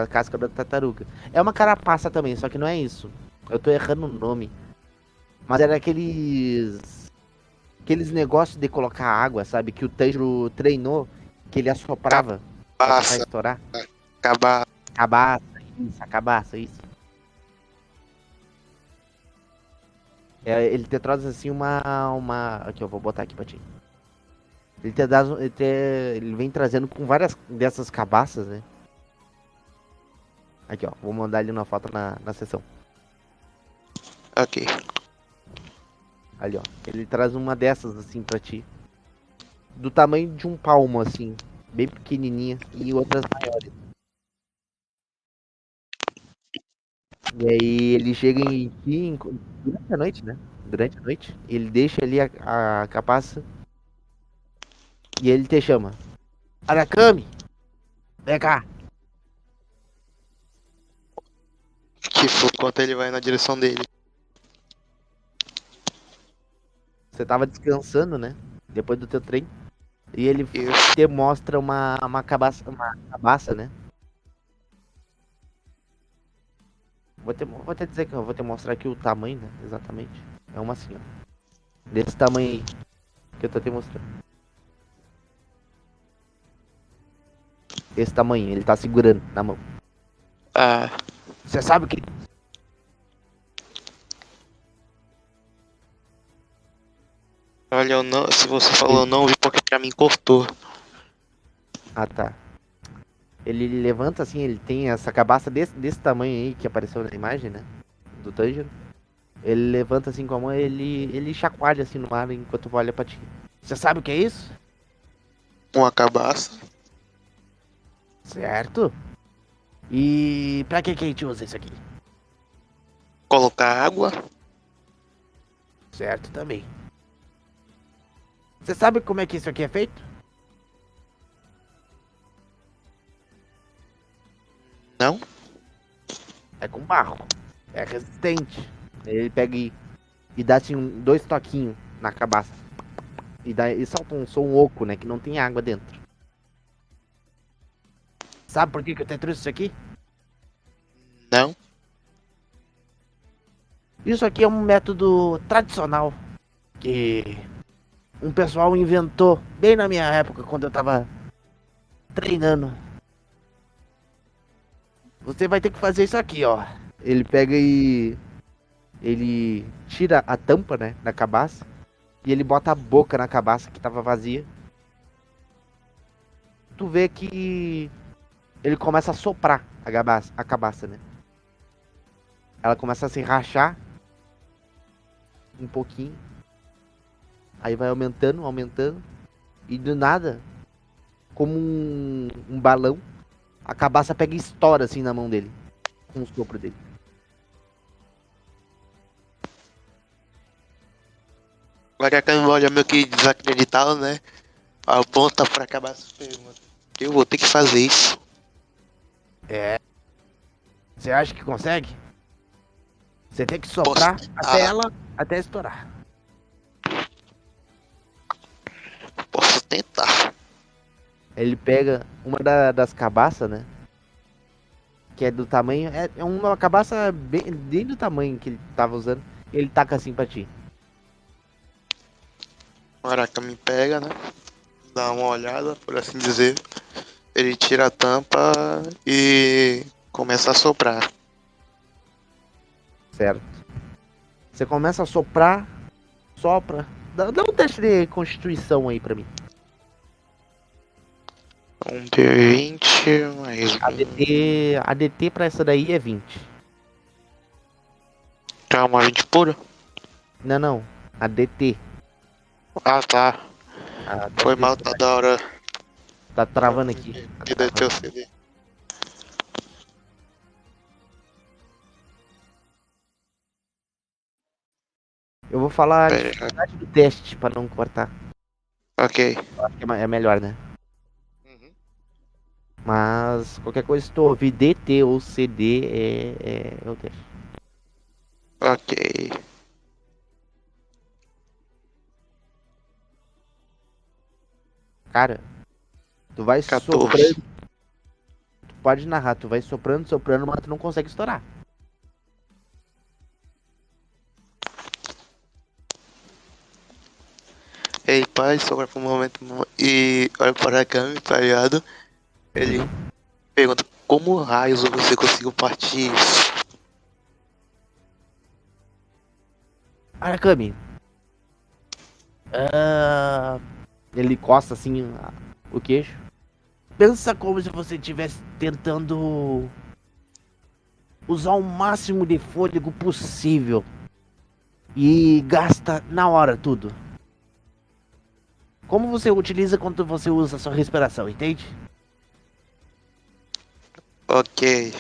casca da tartaruga. É uma carapaça também, só que não é isso. Eu tô errando o nome. Mas era aqueles negócios de colocar água, sabe? Que o Tanjiro treinou, que ele assoprava pra tentar passa, estourar. acabar. Cabaça, isso. Ele te traz assim aqui, eu vou botar aqui pra ti. Ele vem trazendo com várias dessas cabaças, né? Aqui, ó. Vou mandar ali uma foto na sessão. Ok. Ali, ó. Ele traz uma dessas assim pra ti. Do tamanho de um palmo, assim. Bem pequenininha. E outras maiores. E aí ele chega em ti durante a noite, né? Durante a noite. Ele deixa ali a capaça. E ele te chama. Arakami! Vem cá! Tipo, enquanto ele vai na direção dele. Você tava descansando, né? Depois do teu treino. E ele Isso. te mostra uma cabaça, né? Vou te dizer que eu vou te mostrar aqui o tamanho, né? Exatamente. É uma assim, ó. Desse tamanho aí que eu tô te mostrando. Esse tamanho, ele tá segurando na mão. Ah, Você sabe que. olha, eu não, se você falou, eu não vi porque pra mim cortou. Ah, tá. Ele levanta assim, ele tem essa cabaça desse tamanho aí que apareceu na imagem, né? Do Tanjiro. Ele levanta assim com a mão e ele chacoalha assim no ar enquanto olha pra ti. Você sabe o que é isso? Uma cabaça. Certo? E pra que a gente usa isso aqui? Colocar água. Certo também. Você sabe como é que isso aqui é feito? Não? É com barro. É resistente. Ele pega e dá assim dois toquinhos na cabaça. E solta um som oco, né? Que não tem água dentro. Sabe por que eu te trouxe isso aqui? Não? Isso aqui é um método tradicional que um pessoal inventou bem na minha época, quando eu tava treinando. Você vai ter que fazer isso aqui, ó. Ele pega e ele tira a tampa, né, da cabaça e ele bota a boca na cabaça que tava vazia. Tu vê que ele começa a soprar a cabaça, né? Ela começa a se rachar um pouquinho. Aí vai aumentando, aumentando. E do nada, como um balão, a cabaça pega e estoura assim na mão dele. Com o sopro dele. Agora a Cami olha meio que desacreditado, né? Aponta pra acabar essa pergunta. Eu vou ter que fazer isso. É. Você acha que consegue? Você tem que soprar até ela, até estourar. Posso tentar. Ele pega uma das cabaças, né? Que é do tamanho. É uma cabaça bem do tamanho que ele tava usando. Ele taca assim pra ti. Agora a Cami pega, né? Dá uma olhada, por assim dizer. Ele tira a tampa e começa a soprar. Certo. Você começa a soprar, sopra. Dá um teste de constituição aí pra mim. Um D20 mais um. ADT pra essa daí é 20. Tá uma 20 pura? Não. ADT. Ah, tá. Foi mal, tá da hora. Tá travando aqui. Me dê teu CD. Eu vou falar a Pera. dificuldade do teste pra não cortar. Ok. Eu acho que é melhor, né? Uhum. Mas qualquer coisa, se tu ouvir DT ou CD, é o teste. Ok. Cara, tu vai 14. soprando. Tu pode narrar, tu vai soprando, soprando, mas tu não consegue estourar. Ei, pai, sobra por um momento e olha para a câmera, tá ligado? Ele pergunta, como raios você conseguiu partir isso? Arakami. Ele coça assim o queixo. Pensa como se você estivesse tentando usar o máximo de fôlego possível. E gasta na hora tudo. Como você utiliza quando você usa a sua respiração, entende? Ok.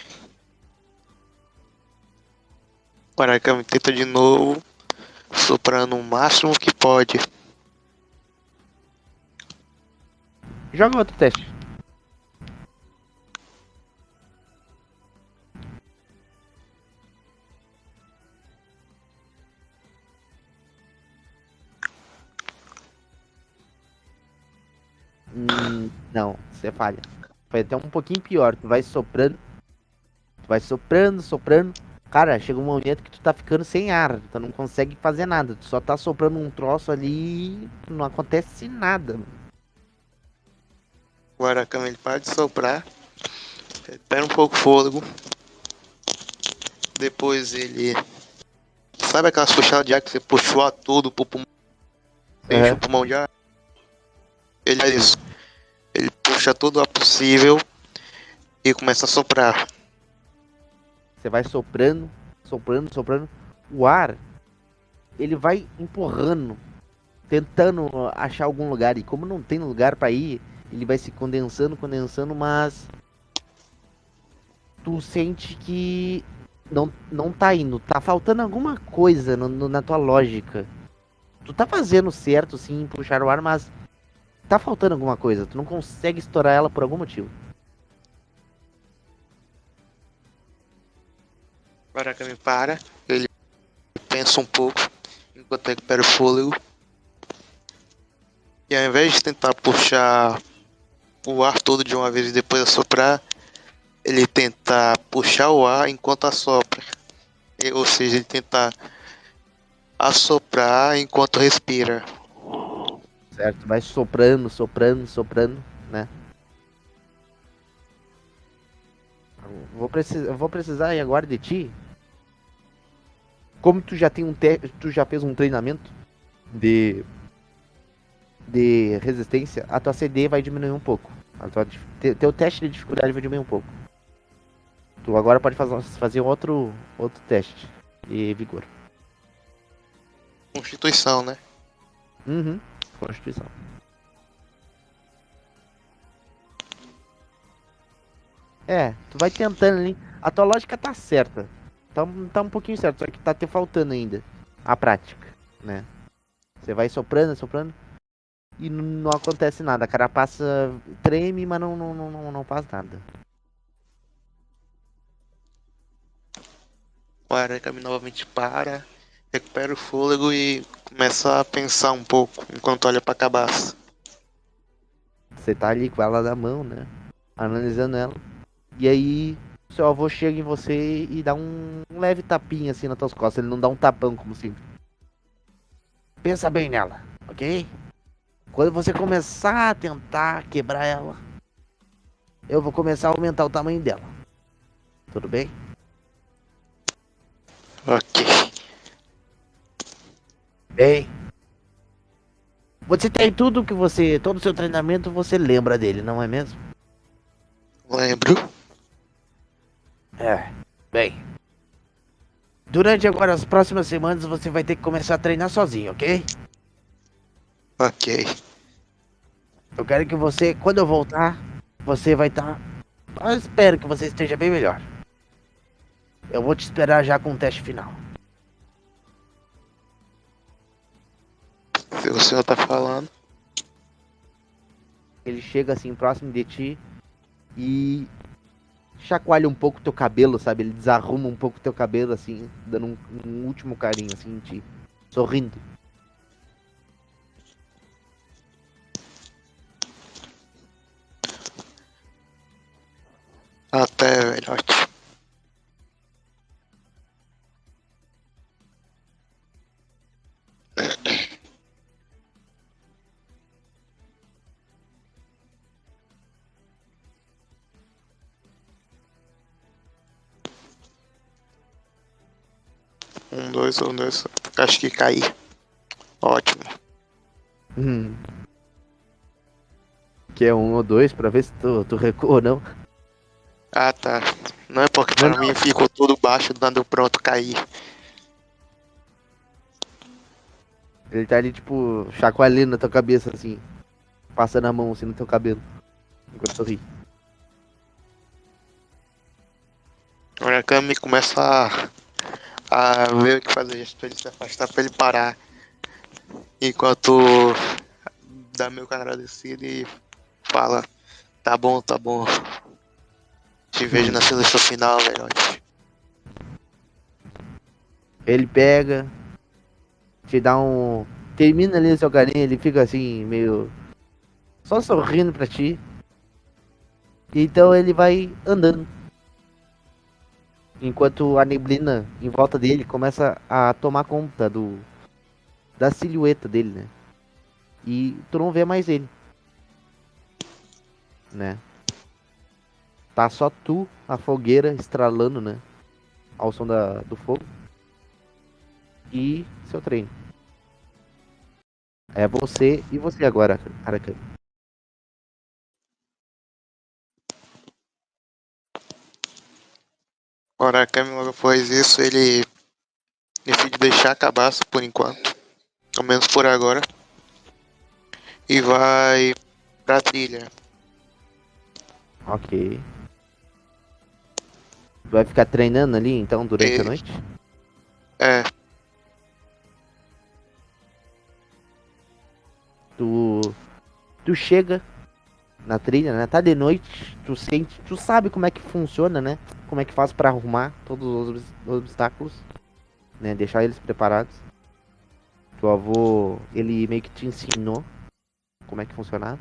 Agora a câmera tenta de novo, soprando o máximo que pode. Joga outro teste. Não, você falha. Foi até um pouquinho pior. Tu vai soprando. Tu vai soprando, soprando. Cara, chega um momento que tu tá ficando sem ar. Tu não consegue fazer nada. Tu só tá soprando um troço ali e não acontece nada. Agora a câmera para de soprar, espera um pouco o fôlego. Depois ele. Sabe aquelas puxadas de ar que você puxou a tudo pro pulmão? Enche o pulmão de ar? Ele faz isso. Ele puxa todo o ar possível e começa a soprar. Você vai soprando, soprando, soprando. O ar, ele vai empurrando, tentando achar algum lugar. E como não tem lugar pra ir, ele vai se condensando, condensando, mas tu sente que não tá indo. Tá faltando alguma coisa na tua lógica. Tu tá fazendo certo, sim, em puxar o ar, mas tá faltando alguma coisa. Tu não consegue estourar ela por algum motivo. O Arakami para, ele pensa um pouco, enquanto recupera o fôlego. E ao invés de tentar puxar o ar todo de uma vez e depois assoprar, ele tenta puxar o ar enquanto assopra. Ou seja, ele tenta assoprar enquanto respira. Certo? Vai soprando, soprando, soprando, né? Eu vou precisar aí agora de ti. Como tu já tem tu já fez um treinamento de resistência, a tua CD vai diminuir um pouco. Teu teste de dificuldade vai diminuir um pouco. Tu agora pode fazer outro teste de vigor. Constituição, né? Uhum. Constituição. É, tu vai tentando ali. A tua lógica tá certa. Tá um pouquinho certo, só que tá te faltando ainda a prática, né? Você vai soprando, soprando e não acontece nada. A carapaça treme, mas não faz nada. O Arakami novamente para, recupera o fôlego e começa a pensar um pouco enquanto olha pra cabaça. Você tá ali com ela na mão, né? Analisando ela. E aí, seu avô chega em você e dá um leve tapinha assim nas tuas costas. Ele não dá um tapão como assim. Pensa bem nela, ok? Quando você começar a tentar quebrar ela, eu vou começar a aumentar o tamanho dela. Tudo bem? Ok. Bem. Você tem tudo que você. Todo o seu treinamento você lembra dele, não é mesmo? Lembro. É. Bem. Durante agora as próximas semanas você vai ter que começar a treinar sozinho, ok? Ok. Eu quero que você, quando eu voltar, você vai estar. Eu espero que você esteja bem melhor. Eu vou te esperar já com o teste final. Se o senhor tá falando. Ele chega assim próximo de ti e chacoalha um pouco teu cabelo, sabe? Ele desarruma um pouco teu cabelo assim, dando um último carinho assim em ti, sorrindo. Até, velhote. Um, dois, um, dois. Acho que caí. Ótimo. Hum. Que é um ou dois pra ver se tu recua ou não. Ah, tá. Não é porque Não, para mim ficou tudo baixo, dando pronto cair. ele tá ali, tipo, chacoalhando na tua cabeça, assim. Passando a mão, assim, no teu cabelo. Enquanto sorri. O Murakami começa a ver o que fazer pra ele se afastar, pra ele parar. Enquanto dá meu cara agradecido e fala: tá bom, tá bom. Te vejo na seleção final, velhote. Ele pega, te dá um. Termina ali o seu carinho, ele fica assim, meio. Só sorrindo pra ti. Então ele vai andando. Enquanto a neblina em volta dele começa a tomar conta da silhueta dele, né? E tu não vê mais ele, né? Tá só tu, a fogueira estralando, né? Ao som do fogo. E seu treino. É você e você agora, Arakami. O Murakami logo após isso, ele decide deixar a cabaça por enquanto. Ao menos por agora. E vai pra trilha. Ok. Vai ficar treinando ali então durante a E, noite? é, Tu chega na trilha, né? Tá de noite, tu sente, tu sabe como é que funciona, né? Como é que faz pra arrumar todos os obstáculos, né? Deixar eles preparados. Teu avô, ele meio que te ensinou como é que funcionava.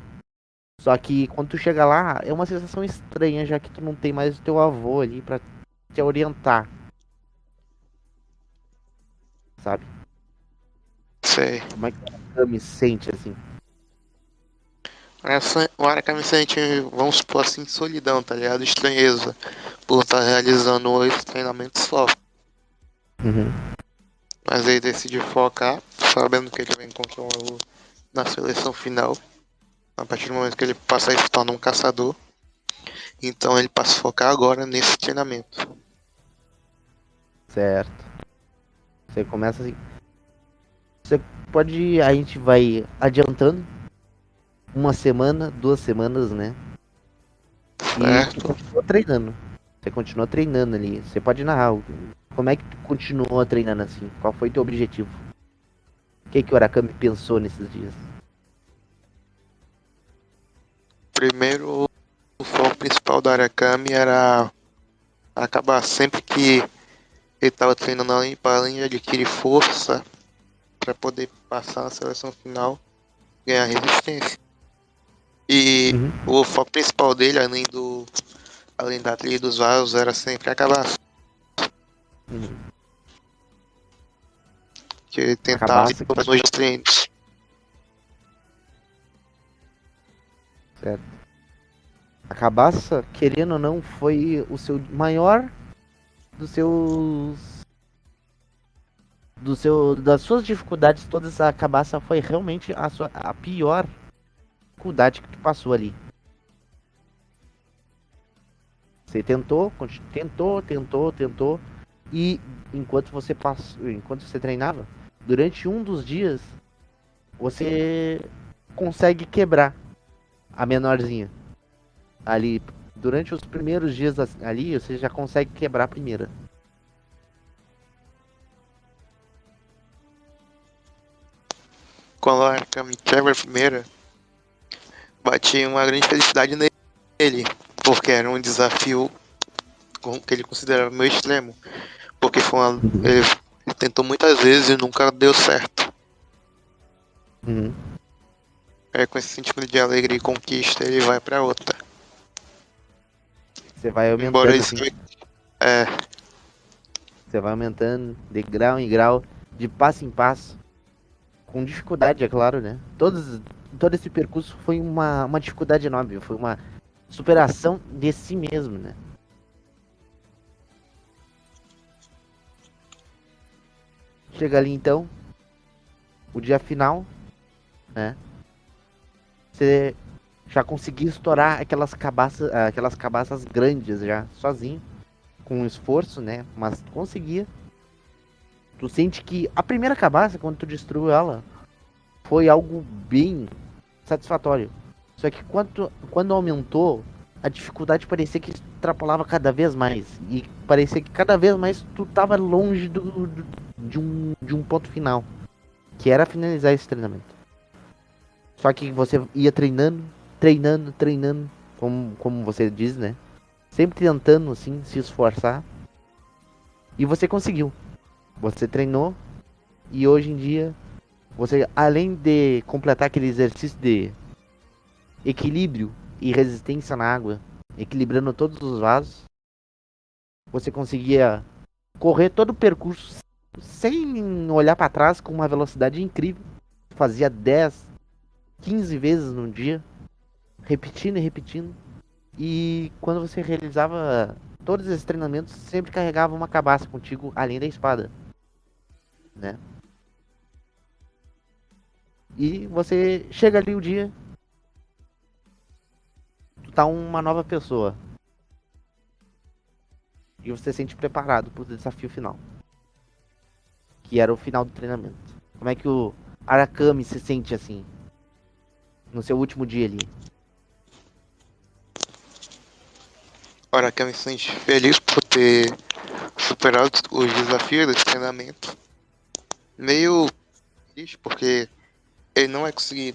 Só que quando tu chega lá, é uma sensação estranha, já que tu não tem mais o teu avô ali pra te orientar, sabe? Sei. Como é que tu me sente assim? O Araka sente, vamos supor assim, solidão, tá ligado? Estranheza. Por estar realizando 8 treinamentos só. Uhum. Mas ele decide focar, sabendo que ele vai encontrar na seleção final. A partir do momento que ele passa a se tornar um caçador. Então ele passa a focar agora nesse treinamento. Certo. Você começa assim. Você pode. A gente vai adiantando uma semana, 2 semanas, né? E tu Certo? continua treinando. Você continua treinando ali. Você pode narrar. Como é que tu continuou treinando assim? Qual foi teu objetivo? O que o Arakami pensou nesses dias? Primeiro, o foco principal da Arakami era acabar sempre que ele estava treinando além para além de adquirir força para poder passar na seleção final, ganhar resistência. E Uhum. o foco principal dele, além da trilha dos vasos, era sempre acabar. Uhum. Que ele tentava ir Acabaça, para os treinos. certo? A cabaça, querendo ou não, foi o seu maior dos seus. Das suas dificuldades todas, a cabaça foi realmente a pior dificuldade que tu passou ali. Você tentou, e enquanto você treinava, durante um dos dias, você consegue quebrar a menorzinha. Ali, durante os primeiros dias ali, você já consegue quebrar a primeira. Quando a Arakami quebra a primeira, bati uma grande felicidade nele, porque era um desafio que ele considerava meio extremo, porque ele tentou muitas vezes e nunca deu certo. Uhum. É com esse sentimento de alegria e conquista ele vai para outra. Você vai Embora aumentando ele assim, saiba, é, você vai aumentando de grau em grau, de passo em passo, com dificuldade, é claro, né? Todo esse percurso foi uma dificuldade enorme, foi uma superação de si mesmo, né? Chega ali então, o dia final, né? Você já conseguiu estourar aquelas cabaças grandes já, sozinho, com esforço, né? Mas conseguia. Tu sente que a primeira cabaça, quando tu destruiu ela, foi algo bem satisfatório. Só que quando aumentou, a dificuldade parecia que extrapolava cada vez mais. E parecia que cada vez mais tu tava longe de um ponto final. Que era finalizar esse treinamento. Só que você ia treinando, como você diz, né? Sempre tentando, assim, se esforçar. E você conseguiu. Você treinou. E hoje em dia, você, além de completar aquele exercício de equilíbrio e resistência na água, equilibrando todos os vasos, você conseguia correr todo o percurso sem olhar para trás com uma velocidade incrível. Fazia 10, 15 vezes no dia, repetindo e repetindo. E quando você realizava todos esses treinamentos, sempre carregava uma cabaça contigo além da espada, né? E você chega ali o dia, tu tá uma nova pessoa. E você se sente preparado pro desafio final, que era o final do treinamento. Como é que o Arakami se sente assim, no seu último dia ali? hora que eu me sinto feliz por ter superado os desafios desse treinamento. Meio triste porque ele não vai conseguir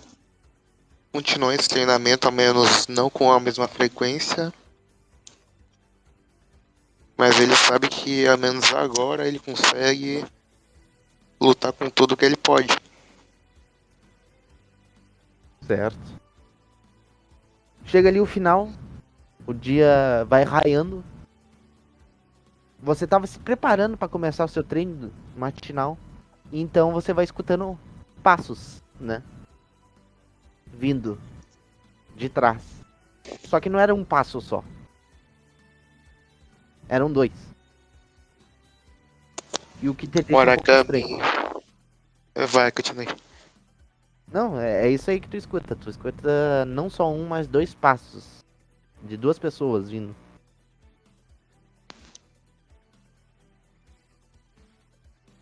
continuar esse treinamento, ao menos não com a mesma frequência. Mas ele sabe que, ao menos agora, ele consegue lutar com tudo que ele pode. Certo. Chega ali o final, o dia vai raiando. Você tava se preparando para começar o seu treino matinal, então você vai escutando passos, né? Vindo de trás. Só que não era um passo só. Eram dois. E o que te O deixa um pouco Arakami estranho. vai, continue. Não, é isso aí que tu escuta. Tu escuta não só um, mas dois passos. De duas pessoas vindo.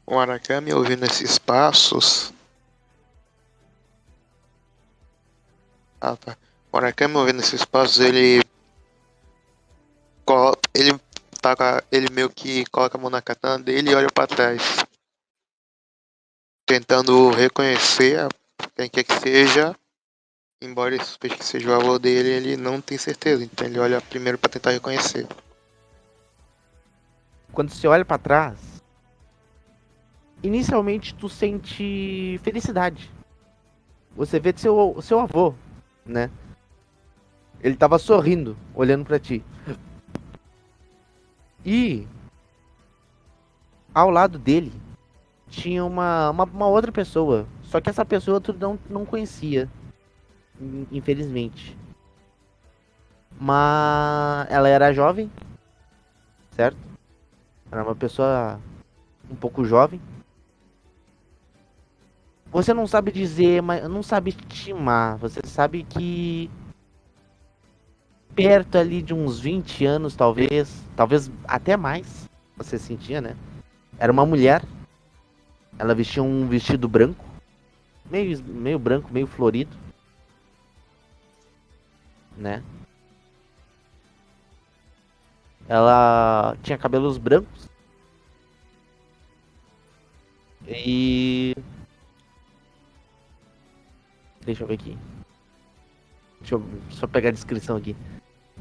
O Arakami, ouvindo esses passos. Ah, tá. O Arakami, ouvindo esses passos, ele ele meio que coloca a mão na katana dele e olha pra trás, tentando reconhecer quem quer que seja. Embora ele suspeite que seja o avô dele, ele não tem certeza. Então ele olha primeiro pra tentar reconhecer. Quando você olha pra trás, inicialmente tu sente felicidade. Você vê seu avô, né? Ele tava sorrindo, olhando pra ti. E ao lado dele tinha uma outra pessoa. Só que essa pessoa tu não conhecia, infelizmente. Mas ela era jovem, certo? Era uma pessoa um pouco jovem. Você não sabe dizer, mas não sabe estimar. Você sabe que perto ali de uns 20 anos, talvez até mais, você sentia, né? Era uma mulher. Ela vestia um vestido branco, meio branco, meio florido, né? Ela tinha cabelos brancos e deixa eu ver aqui. Deixa eu só pegar a descrição aqui.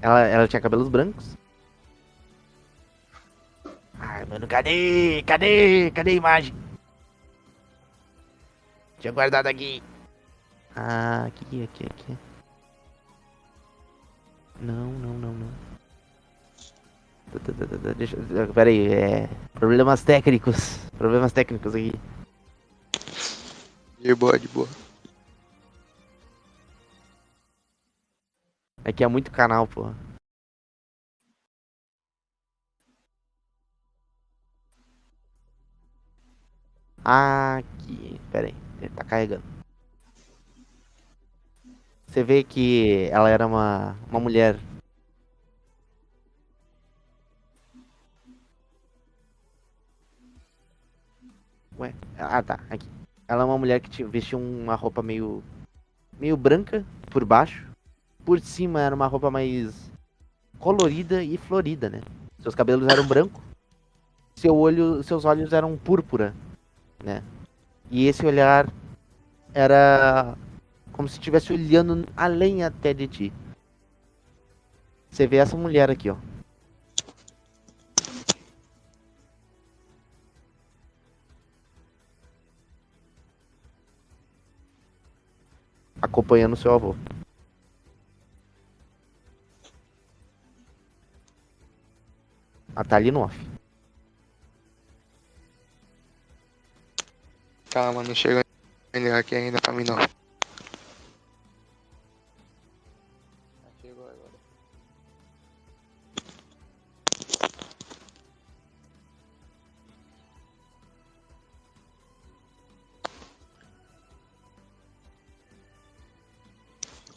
Ela tinha cabelos brancos. Ai, mano, cadê a imagem? Tinha guardado aqui. Ah, aqui. Não. Pera aí, Problemas técnicos aqui. De boa, de boa. Aqui é muito canal, pô. Aqui, pera aí, ele tá carregando. Você vê que ela era uma mulher. Ué, tá, aqui. Ela é uma mulher que vestia uma roupa meio branca por baixo. Por cima era uma roupa mais colorida e florida, né? Seus cabelos eram brancos. Seus olhos eram púrpura, né? E esse olhar era como se estivesse olhando além até de ti. Você vê essa mulher aqui, ó. Acompanhando seu avô. Ela tá ali no off. Calma, não chega aqui ainda pra mim não. Chegou agora.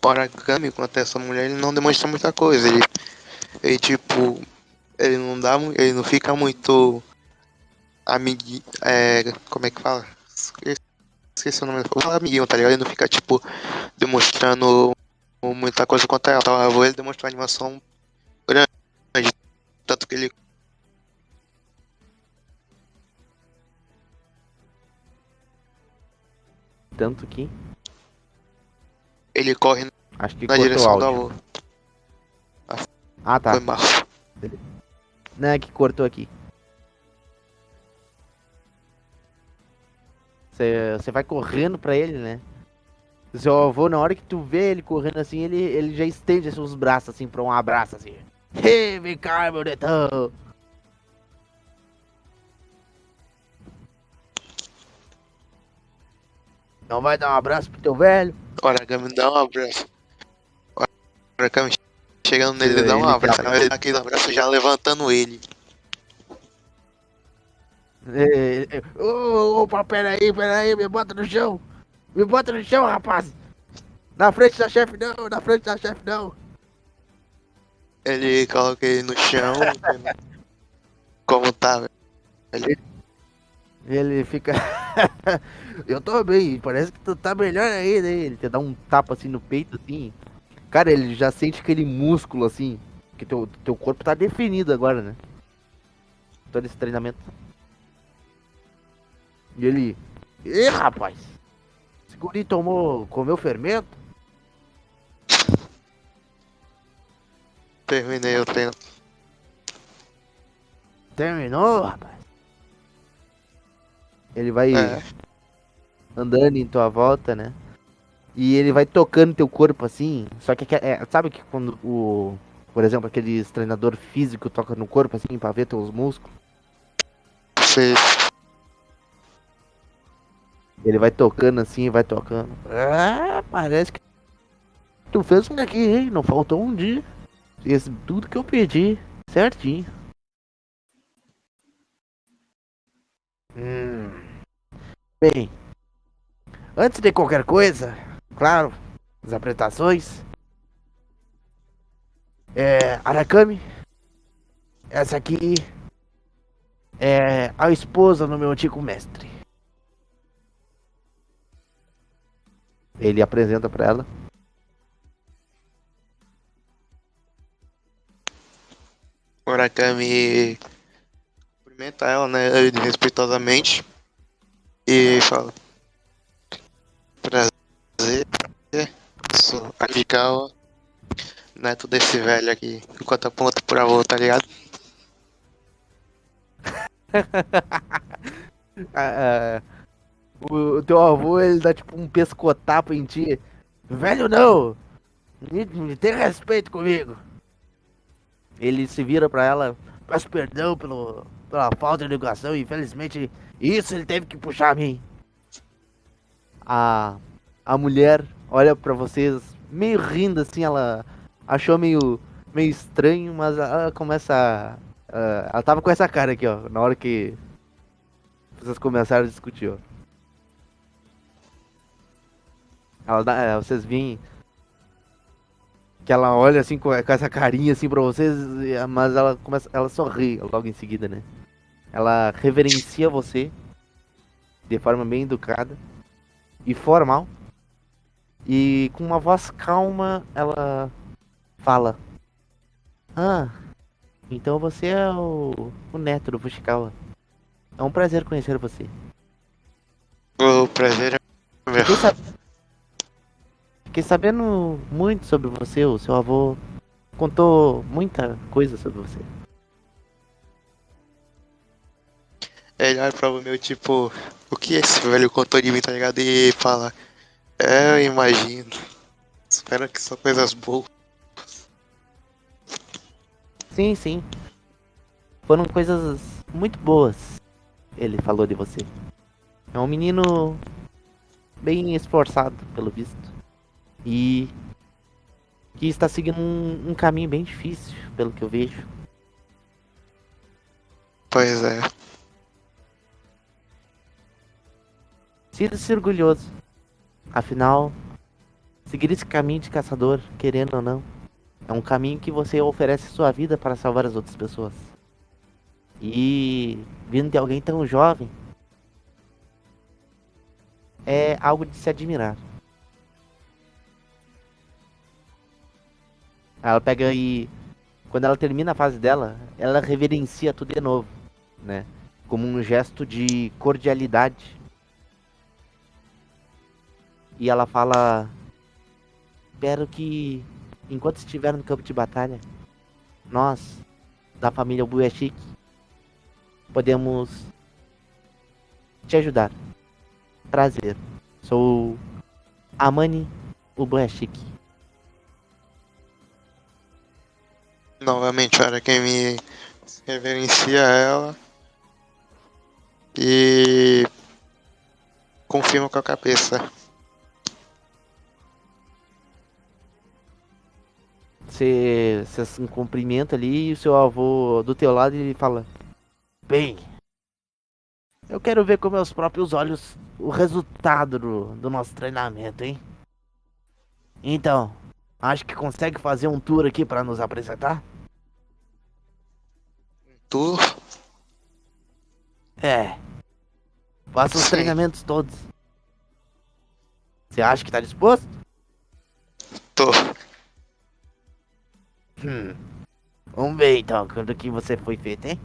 O Aragami, quanto a essa mulher, ele não demonstra muita coisa. Ele tipo, ele não fica muito amiguinho, como é que fala? Esqueci o nome. Fala amiguinho, tá ligado? Ele não fica tipo demonstrando muita coisa contra ela. Então, eu vou ele demonstrar uma animação grande, tanto que ele Tanto que Ele corre Acho que na cortou o direção do áudio. avô. Ah, tá. Foi mal. Não, é que cortou aqui. Você vai correndo pra ele, né? Seu avô, na hora que tu vê ele correndo assim, ele já estende assim, os braços assim pra um abraço assim. Ei, vem cá, meu netão. Não vai dar um abraço pro teu velho? Origami dá um abraço. Origami chegando nele, ele dá um Ele te abraço. abraça. Ele dá aquele abraço já levantando ele. Opa, peraí, me bota no chão. Me bota no chão, rapaz. Na frente da chefe não, na frente da chefe não. Ele coloca ele no chão, vendo como tá, velho. Ele fica. Eu tô bem, parece que tu tá melhor aí, né? Ele te dá um tapa assim no peito, assim. Cara, ele já sente aquele músculo assim. Que teu corpo tá definido agora, né? Todo esse treinamento. E ele. Ih, rapaz! Esse guri comeu fermento? Terminei o treino. Terminou, rapaz? Ele vai É, andando em tua volta, né? E ele vai tocando teu corpo assim. Só que sabe que quando por exemplo, aqueles treinador físico toca no corpo assim pra ver teus músculos. fez. Ele vai tocando assim, vai tocando. Ah, parece que tu fez isso aqui, hein? Não faltou um dia. Fez tudo que eu pedi, certinho. Hum. Bem, antes de qualquer coisa, claro, as apresentações. Arakami, essa aqui é a esposa do meu antigo mestre. Ele apresenta pra ela. O Origami cumprimenta ela, né, respeitosamente. E fala: prazer, sou Arikawa, neto desse velho aqui. Enquanto aponta por avô, tá ligado? Ah, o teu avô, ele dá tipo um pescotapo em ti. Velho não! Me tem respeito comigo. Ele se vira pra ela. Peço perdão pela falta de educação. Infelizmente, isso ele teve que puxar a mim. A, a mulher olha pra vocês meio rindo assim. Ela achou meio estranho, mas ela começa ela tava com essa cara aqui, ó. Na hora que vocês começaram a discutir, ó. Vocês veem que ela olha assim com essa carinha assim pra vocês, mas ela sorri logo em seguida, né? Ela reverencia você de forma bem educada e formal. E com uma voz calma, ela fala: Ah, então você é o neto do Fushikawa. É um prazer conhecer você. O prazer é meu. Fiquei, sa- Fiquei sabendo muito sobre você. O seu avô contou muita coisa sobre você. Ele olha pra meu tipo, o que esse velho contou de mim, tá ligado? E fala: eu imagino. Espero que são coisas boas. Sim, sim. Foram coisas muito boas. Ele falou de você. É um menino bem esforçado, pelo visto. E que está seguindo um caminho bem difícil, pelo que eu vejo. Pois é. Sinta-se orgulhoso. Afinal, seguir esse caminho de caçador, querendo ou não, é um caminho que você oferece sua vida para salvar as outras pessoas. E vindo de alguém tão jovem, é algo de se admirar. Ela pega e quando ela termina a fase dela, ela reverencia tudo de novo, né? Como um gesto de cordialidade. E ela fala: espero que, enquanto estiver no campo de batalha, nós, da família Bueshik, podemos te ajudar. Prazer. Sou Amani Bueshik. Novamente, olha quem me reverencia ela e confirma com a cabeça. Você se cumprimenta ali e o seu avô do teu lado ele fala: Bem, eu quero ver com meus próprios olhos o resultado do nosso treinamento, hein? Então, acho que consegue fazer um tour aqui para nos apresentar? Tu? É, faça os Sim, treinamentos todos. Você acha que tá disposto? tô. Hum, vamos ver então quando que você foi feito, hein?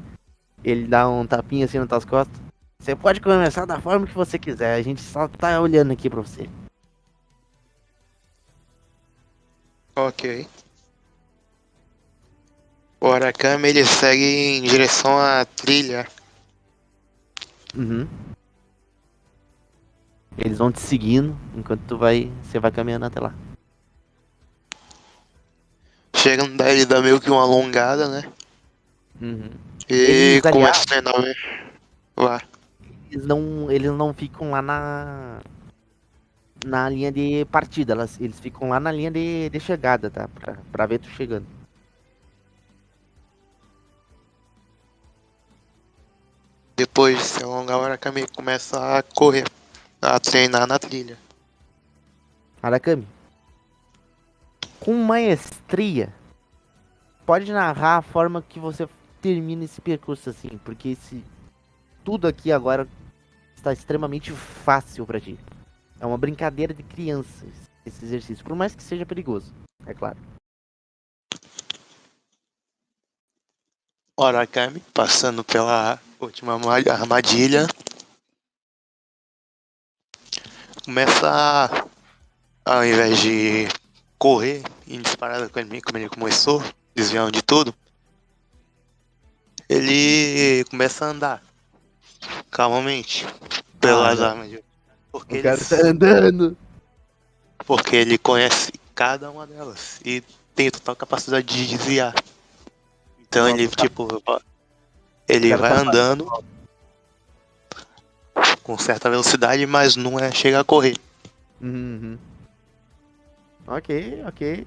Ele dá um tapinha assim nas tuas costas. Você pode começar da forma que você quiser, a gente só tá olhando aqui pra você. Ok. O Arakami ele segue em direção à trilha. Uhum. Eles vão te seguindo enquanto você vai caminhando até lá. Chegando daí, ele dá meio que uma alongada, né? Uhum. E Eles, começa aliás, a treinar lá. eles não ficam lá na linha de partida, eles ficam lá na linha de chegada, tá? Pra ver tu chegando. Depois de se alongar, o Arakami começa a correr, a treinar na trilha. Arakami, com maestria, pode narrar a forma que você termina esse percurso assim, porque tudo aqui agora está extremamente fácil pra ti. É uma brincadeira de crianças esse exercício, por mais que seja perigoso, é claro. O Arakami, passando pela última armadilha, começa ao invés de correr em disparada como ele começou, desviando de tudo, ele começa a andar calmamente Ah, pelas não. armadilhas. Porque O ele, cara tá andando. porque ele conhece cada uma delas e tem total capacidade de desviar. Então Nossa, ele, tipo, ele cara vai tá andando com certa velocidade, mas não é chega a correr. Uhum. Ok, ok.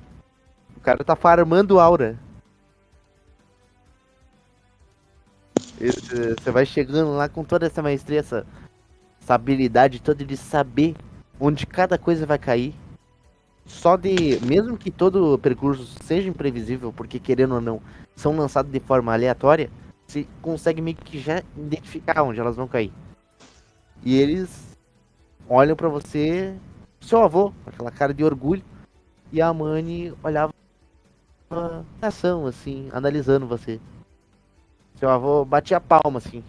O cara tá farmando aura. Você vai chegando lá com toda essa maestria, essa habilidade toda de saber onde cada coisa vai cair. Só de. Mesmo que todo o percurso seja imprevisível, porque querendo ou não, são lançados de forma aleatória, você consegue meio que já identificar onde elas vão cair. E eles olham pra você, seu avô, com aquela cara de orgulho, e a Mani olhava com ação, assim, analisando você. Seu avô batia a palma, assim.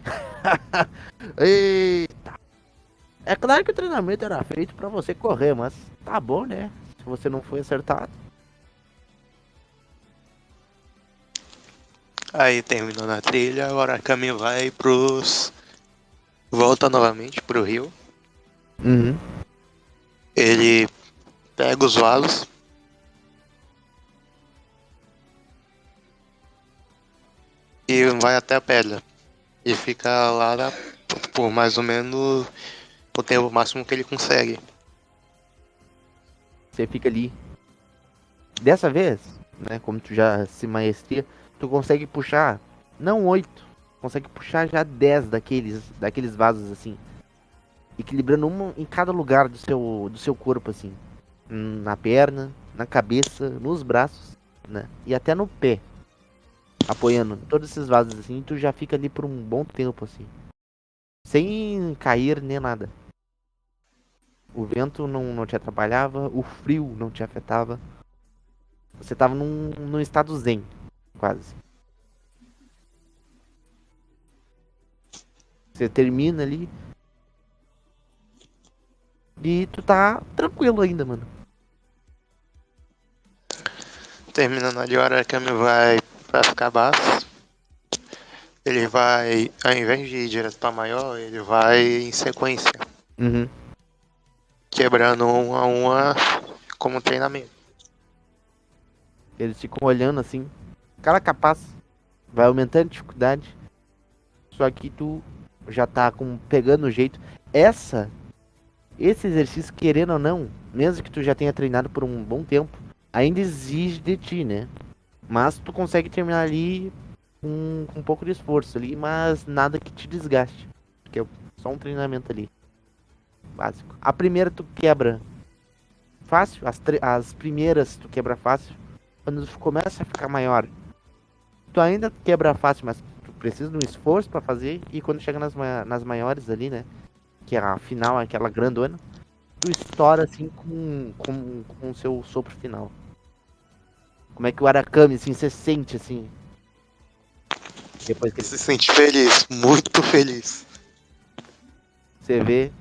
Eita! É claro que o treinamento era feito pra você correr, mas tá bom, né? Se você não foi acertado. Aí terminou na trilha, agora a Kami vai pros. Volta novamente pro rio. Uhum. Ele pega os vasos e vai até a pedra. E fica lá por mais ou menos o tempo máximo que ele consegue. Você fica ali. Dessa vez, né? Como tu já se maestria, tu consegue puxar, não 8, consegue puxar já 10 daqueles vasos assim. Equilibrando um em cada lugar do seu corpo, assim. Na perna, na cabeça, nos braços, né? E até no pé. Apoiando todos esses vasos assim, tu já fica ali por um bom tempo, assim. Sem cair nem nada. O vento não te atrapalhava, o frio não te afetava. Você tava num estado zen, quase. Você termina ali e tu tá tranquilo ainda, mano. Terminando ali, o Arakami vai pra ficar baixo. Ele vai, ao invés de ir direto pra maior, ele vai em sequência, Uhum. quebrando uma como treinamento. Eles ficam olhando assim. Cara capaz. Vai aumentando a dificuldade. Só que tu já tá pegando o jeito. Esse exercício, querendo ou não, mesmo que tu já tenha treinado por um bom tempo, ainda exige de ti, né? Mas tu consegue terminar ali com um pouco de esforço ali, mas nada que te desgaste. Porque é só um treinamento ali, básico. A primeira tu quebra fácil, as primeiras tu quebra fácil. Quando tu começa a ficar maior, tu ainda quebra fácil, mas tu precisa de um esforço pra fazer. E quando chega nas maiores ali, né? Que é a final, aquela grandona, tu estoura assim com o seu sopro final. Como é que o Arakami, assim, você sente assim, depois que Se sente feliz, muito feliz. você vê,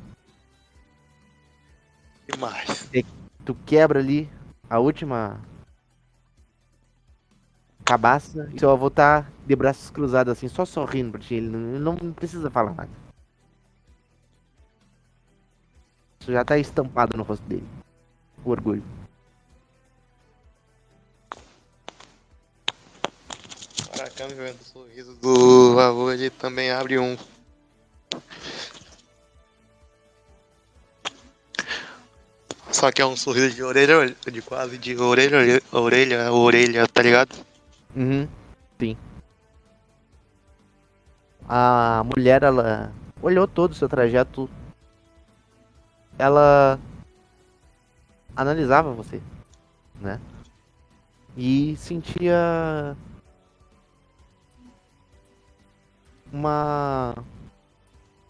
Demais. tu quebra ali a última cabaça e seu avô tá de braços cruzados assim, só sorrindo pra ti, ele não precisa falar nada. Isso já tá estampado no rosto dele, o orgulho. O Arakami vendo o sorriso do avô, ele também abre um. Só que é um sorriso de orelha, de quase de orelha a orelha, tá ligado? Uhum, sim. A mulher, ela olhou todo o seu trajeto, ela analisava você, né? E sentia uma...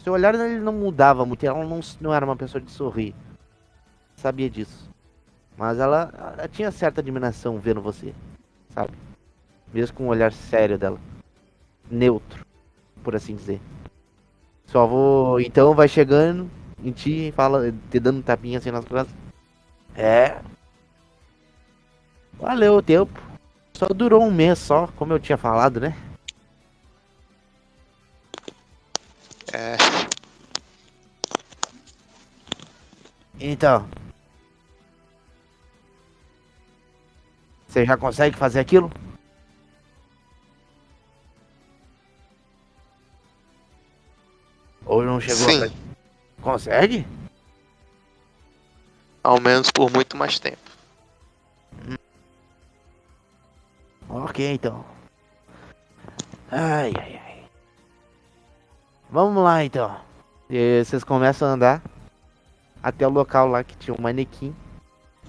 Seu olhar ele não mudava muito, ela não era uma pessoa de sorrir, sabia disso. Mas ela tinha certa admiração vendo você, sabe? Mesmo com o olhar sério dela, neutro, por assim dizer. Seu avô então vai chegando em ti e fala, te dando um tapinha assim nas costas. É, valeu o tempo. Só durou um mês só, como eu tinha falado, né? É, Então, você já consegue fazer aquilo? Ou não chegou a... sim, Consegue? ao menos por muito mais tempo. Ok, então. Ai, ai, ai. Vamos lá, então. E vocês começam a andar até o local lá que tinha um manequim.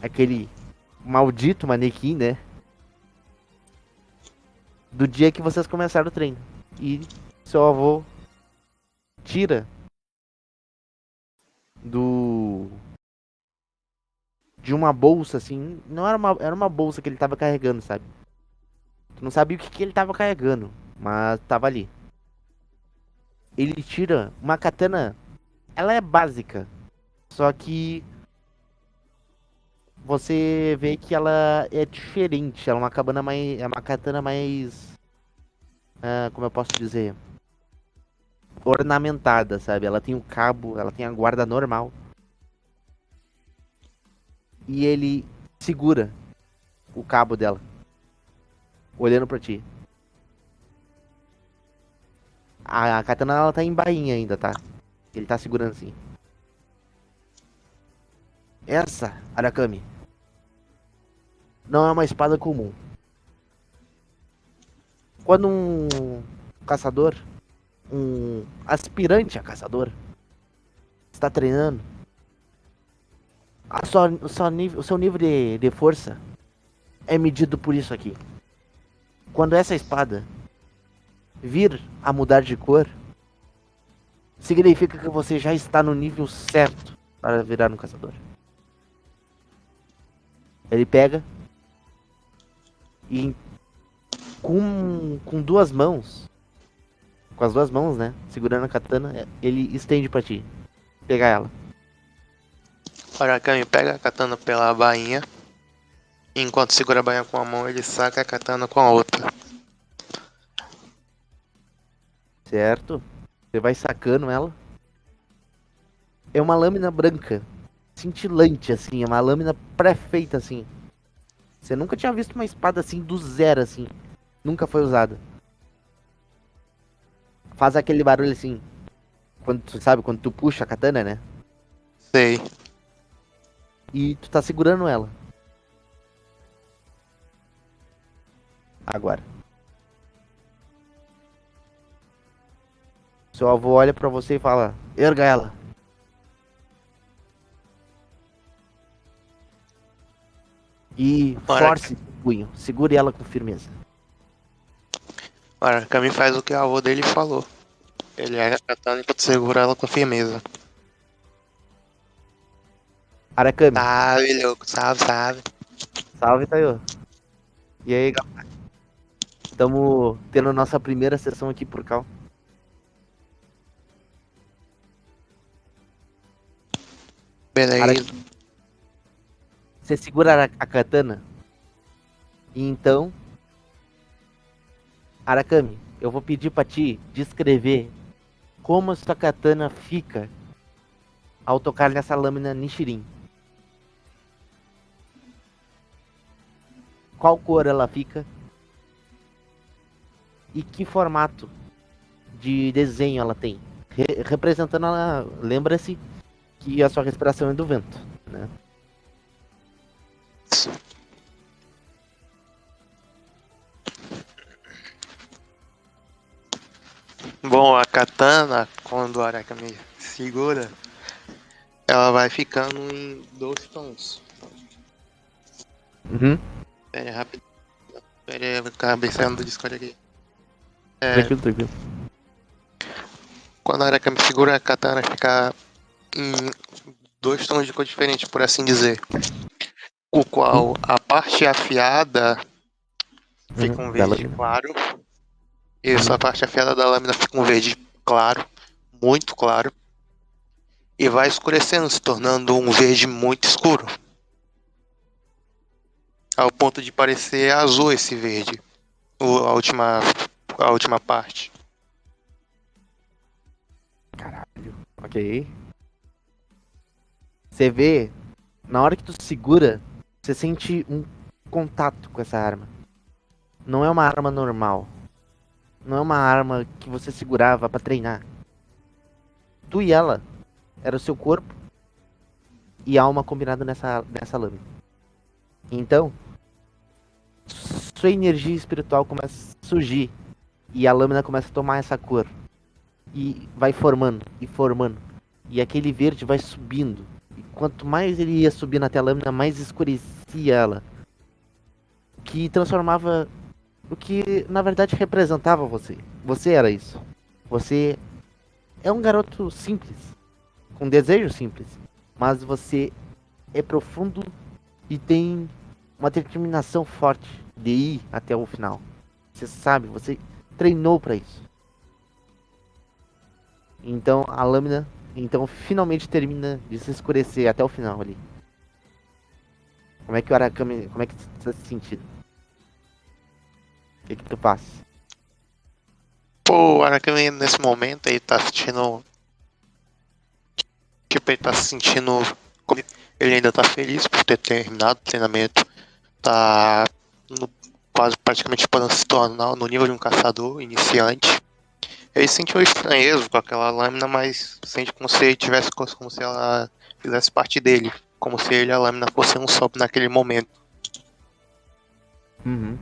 Aquele maldito manequim, né? Do dia que vocês começaram o treino. E seu avô tira do... de uma bolsa, assim. Não era uma... Era uma bolsa que ele tava carregando, sabe? Tu não sabia o que ele tava carregando. Mas tava ali. Ele tira uma katana. Ela é básica. Só que você vê que ela é diferente. Ela é uma cabana mais. É uma katana mais. Como eu posso dizer? Ornamentada, sabe? Ela tem o cabo, ela tem a guarda normal. E ele segura o cabo dela, olhando pra ti. A katana ela tá em bainha ainda, tá? Ele tá segurando assim. Essa, Arakami, não é uma espada comum. Quando um caçador, um aspirante a caçador, está treinando, o seu nível de força é medido por isso aqui. Quando essa espada vir a mudar de cor, significa que você já está no nível certo para virar um caçador. Ele pega e com duas mãos, com as duas mãos, né, segurando a katana, ele estende pra ti. Pegar ela. O Arakami pega a katana pela bainha Enquanto segura a bainha com a mão, ele saca a katana com a outra. Certo? Você vai sacando ela. É uma lâmina branca, cintilante, assim. É uma lâmina pré-feita, assim. Você nunca tinha visto uma espada assim, do zero, assim. Nunca foi usada. Faz aquele barulho assim. Quando tu sabe, quando tu puxa a katana, né? Sei. E tu tá segurando ela. Agora. Seu avô olha pra você e fala: erga ela. E force o punho. Segure ela com firmeza. O Arakami faz o que o avô dele falou. Ele ergue a katana enquanto segura ela com firmeza. Arakami. Sabe, louco, sabe. Salve, Tayo. E aí, galera? Estamos tendo nossa primeira sessão aqui por cal. Beleza. Você segura a katana. E então, Arakami, eu vou pedir pra ti descrever como a sua katana fica ao tocar nessa lâmina Nishirin. Qual cor ela fica? E que formato de desenho ela tem? Representando ela, lembra-se que a sua respiração é do vento, né? Bom, a katana, quando o Arakami segura, ela vai ficando em 2 tons. Uhum. Pera aí, rápido. Pera aí, cabeceando do Discord aqui. Tranquilo, tranquilo. Quando a Arakami segura a katana, fica em 2 tons de cor diferentes, por assim dizer. O qual a parte afiada fica um Da verde lâmina. claro. E essa parte afiada da lâmina fica um verde claro, muito claro. E vai escurecendo, se tornando um verde muito escuro. Ao ponto de parecer azul esse verde. A última parte. Ok. Você vê, na hora que tu segura, você sente um contato com essa arma. Não é uma arma normal. Não é uma arma que você segurava pra treinar. Tu e ela era o seu corpo e alma combinado nessa lâmina. Então, sua energia espiritual começa a surgir e a lâmina começa a tomar essa cor e vai formando e formando e aquele verde vai subindo. E quanto mais ele ia subindo até a lâmina, mais escurecia ela, que transformava o que na verdade representava você. Você era isso. Você é um garoto simples, com desejo simples, mas você é profundo e tem uma determinação forte de ir até o final. Você sabe, você treinou para isso. Então a lâmina, então finalmente termina de se escurecer até o final ali. Como é que o Arakami, como é que você tá se sentindo? O que que tu faz? Pô, o Arakami nesse momento aí tá sentindo. Tipo, ele tá se sentindo. Ele ainda tá feliz por ter terminado o treinamento. Tá no, quase praticamente podendo se tornar no nível de um caçador iniciante. Ele sentiu estranheza com aquela lâmina, mas sente como se ele tivesse, como se ela fizesse parte dele. Como se ele e a lâmina fossem um só naquele momento. Uhum.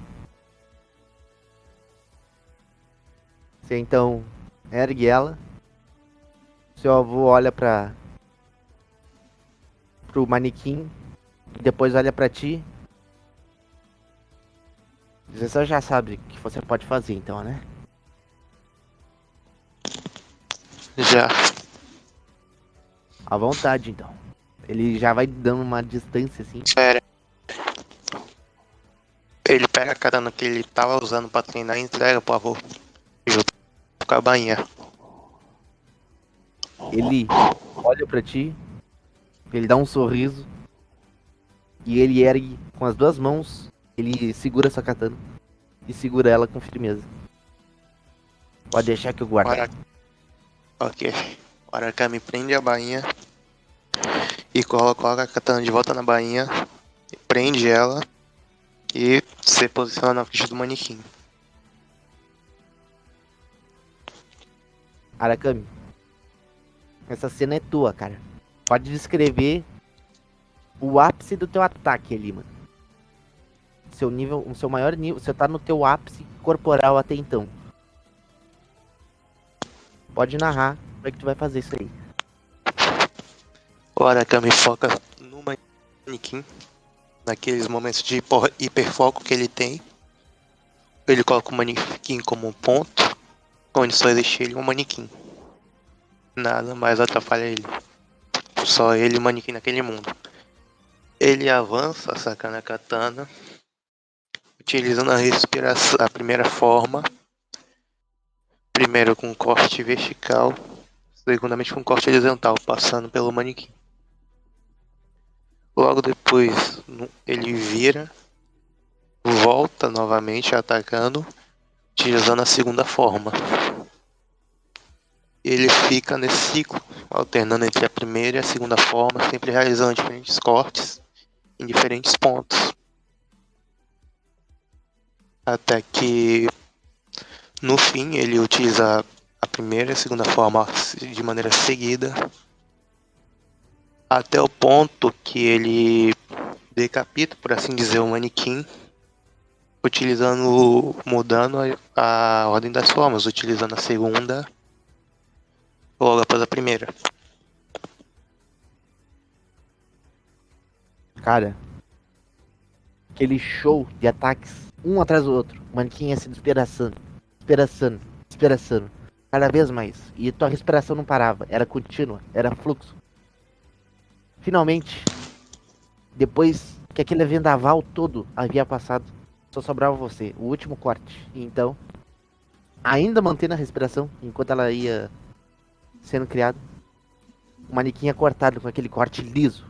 Você então ergue ela. Seu avô olha para pro manequim e depois olha para ti. Você já sabe o que você pode fazer, então, né? Já. À vontade, então. Ele já vai dando uma distância assim. Espera. Ele pega a katana que ele tava usando pra treinar e entrega pro avô. Junto com a bainha. Ele olha pra ti, ele dá um sorriso E ele ergue com as duas mãos, ele segura sua katana e segura ela com firmeza. Pode deixar que eu guardo. Ok. O Arakami prende a bainha e coloca a katana de volta na bainha, prende ela e se posiciona na frente do manequim. Arakami, essa cena é tua, cara. Pode descrever o ápice do teu ataque ali, mano. Seu nível, o seu maior nível, você tá no teu ápice corporal até então. Pode narrar como é que tu vai fazer isso aí. O Arakami foca no manequim, naqueles momentos de hiperfoco que ele tem. Ele coloca o manequim como um ponto, onde só existe ele e um manequim. Nada mais atrapalha ele. Só ele e o manequim naquele mundo. Ele avança, sacando a katana, utilizando a respiração, a primeira forma. Primeiro com corte vertical, segundamente com corte horizontal, passando pelo manequim. Logo depois, ele vira, volta novamente atacando, utilizando a segunda forma. Ele fica nesse ciclo, alternando entre a primeira e a segunda forma, sempre realizando diferentes cortes em diferentes pontos. Até que, no fim, ele utiliza a primeira e a segunda forma de maneira seguida, até o ponto que ele decapita, por assim dizer, o manequim, mudando a ordem das formas, utilizando a segunda logo após a primeira. Cara, aquele show de ataques, um atrás do outro. O manequim ia se despedaçando, despedaçando, despedaçando. Cada vez mais. E tua respiração não parava. Era contínua, era fluxo. Finalmente, depois que aquele vendaval todo havia passado, só sobrava você, o último corte. E então, ainda mantendo a respiração enquanto ela ia sendo criada, o manequim é cortado com aquele corte liso.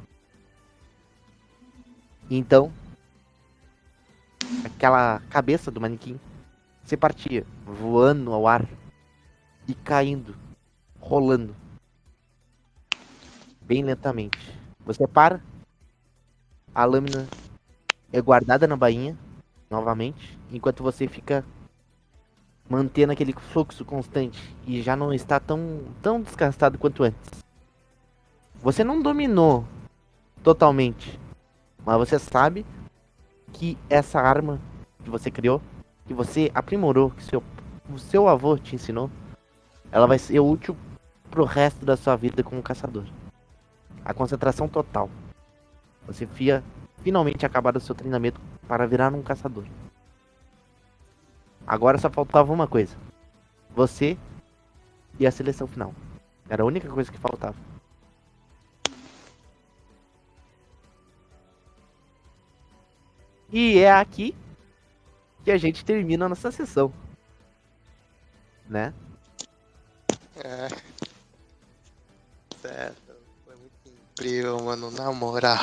E então, aquela cabeça do manequim se partia, voando ao ar e caindo, rolando, bem lentamente. Você para, a lâmina é guardada na bainha, novamente, enquanto você fica mantendo aquele fluxo constante e já não está tão desgastado quanto antes. Você não dominou totalmente, mas você sabe que essa arma que você criou, que você aprimorou, que o seu avô te ensinou, ela vai ser útil pro resto da sua vida como caçador. A concentração total. Você finalmente acabar o seu treinamento para virar um caçador. Agora só faltava uma coisa. Você e a seleção final. Era a única coisa que faltava. E é aqui que a gente termina a nossa sessão. Né? Certo. Foi muito incrível, mano, na moral.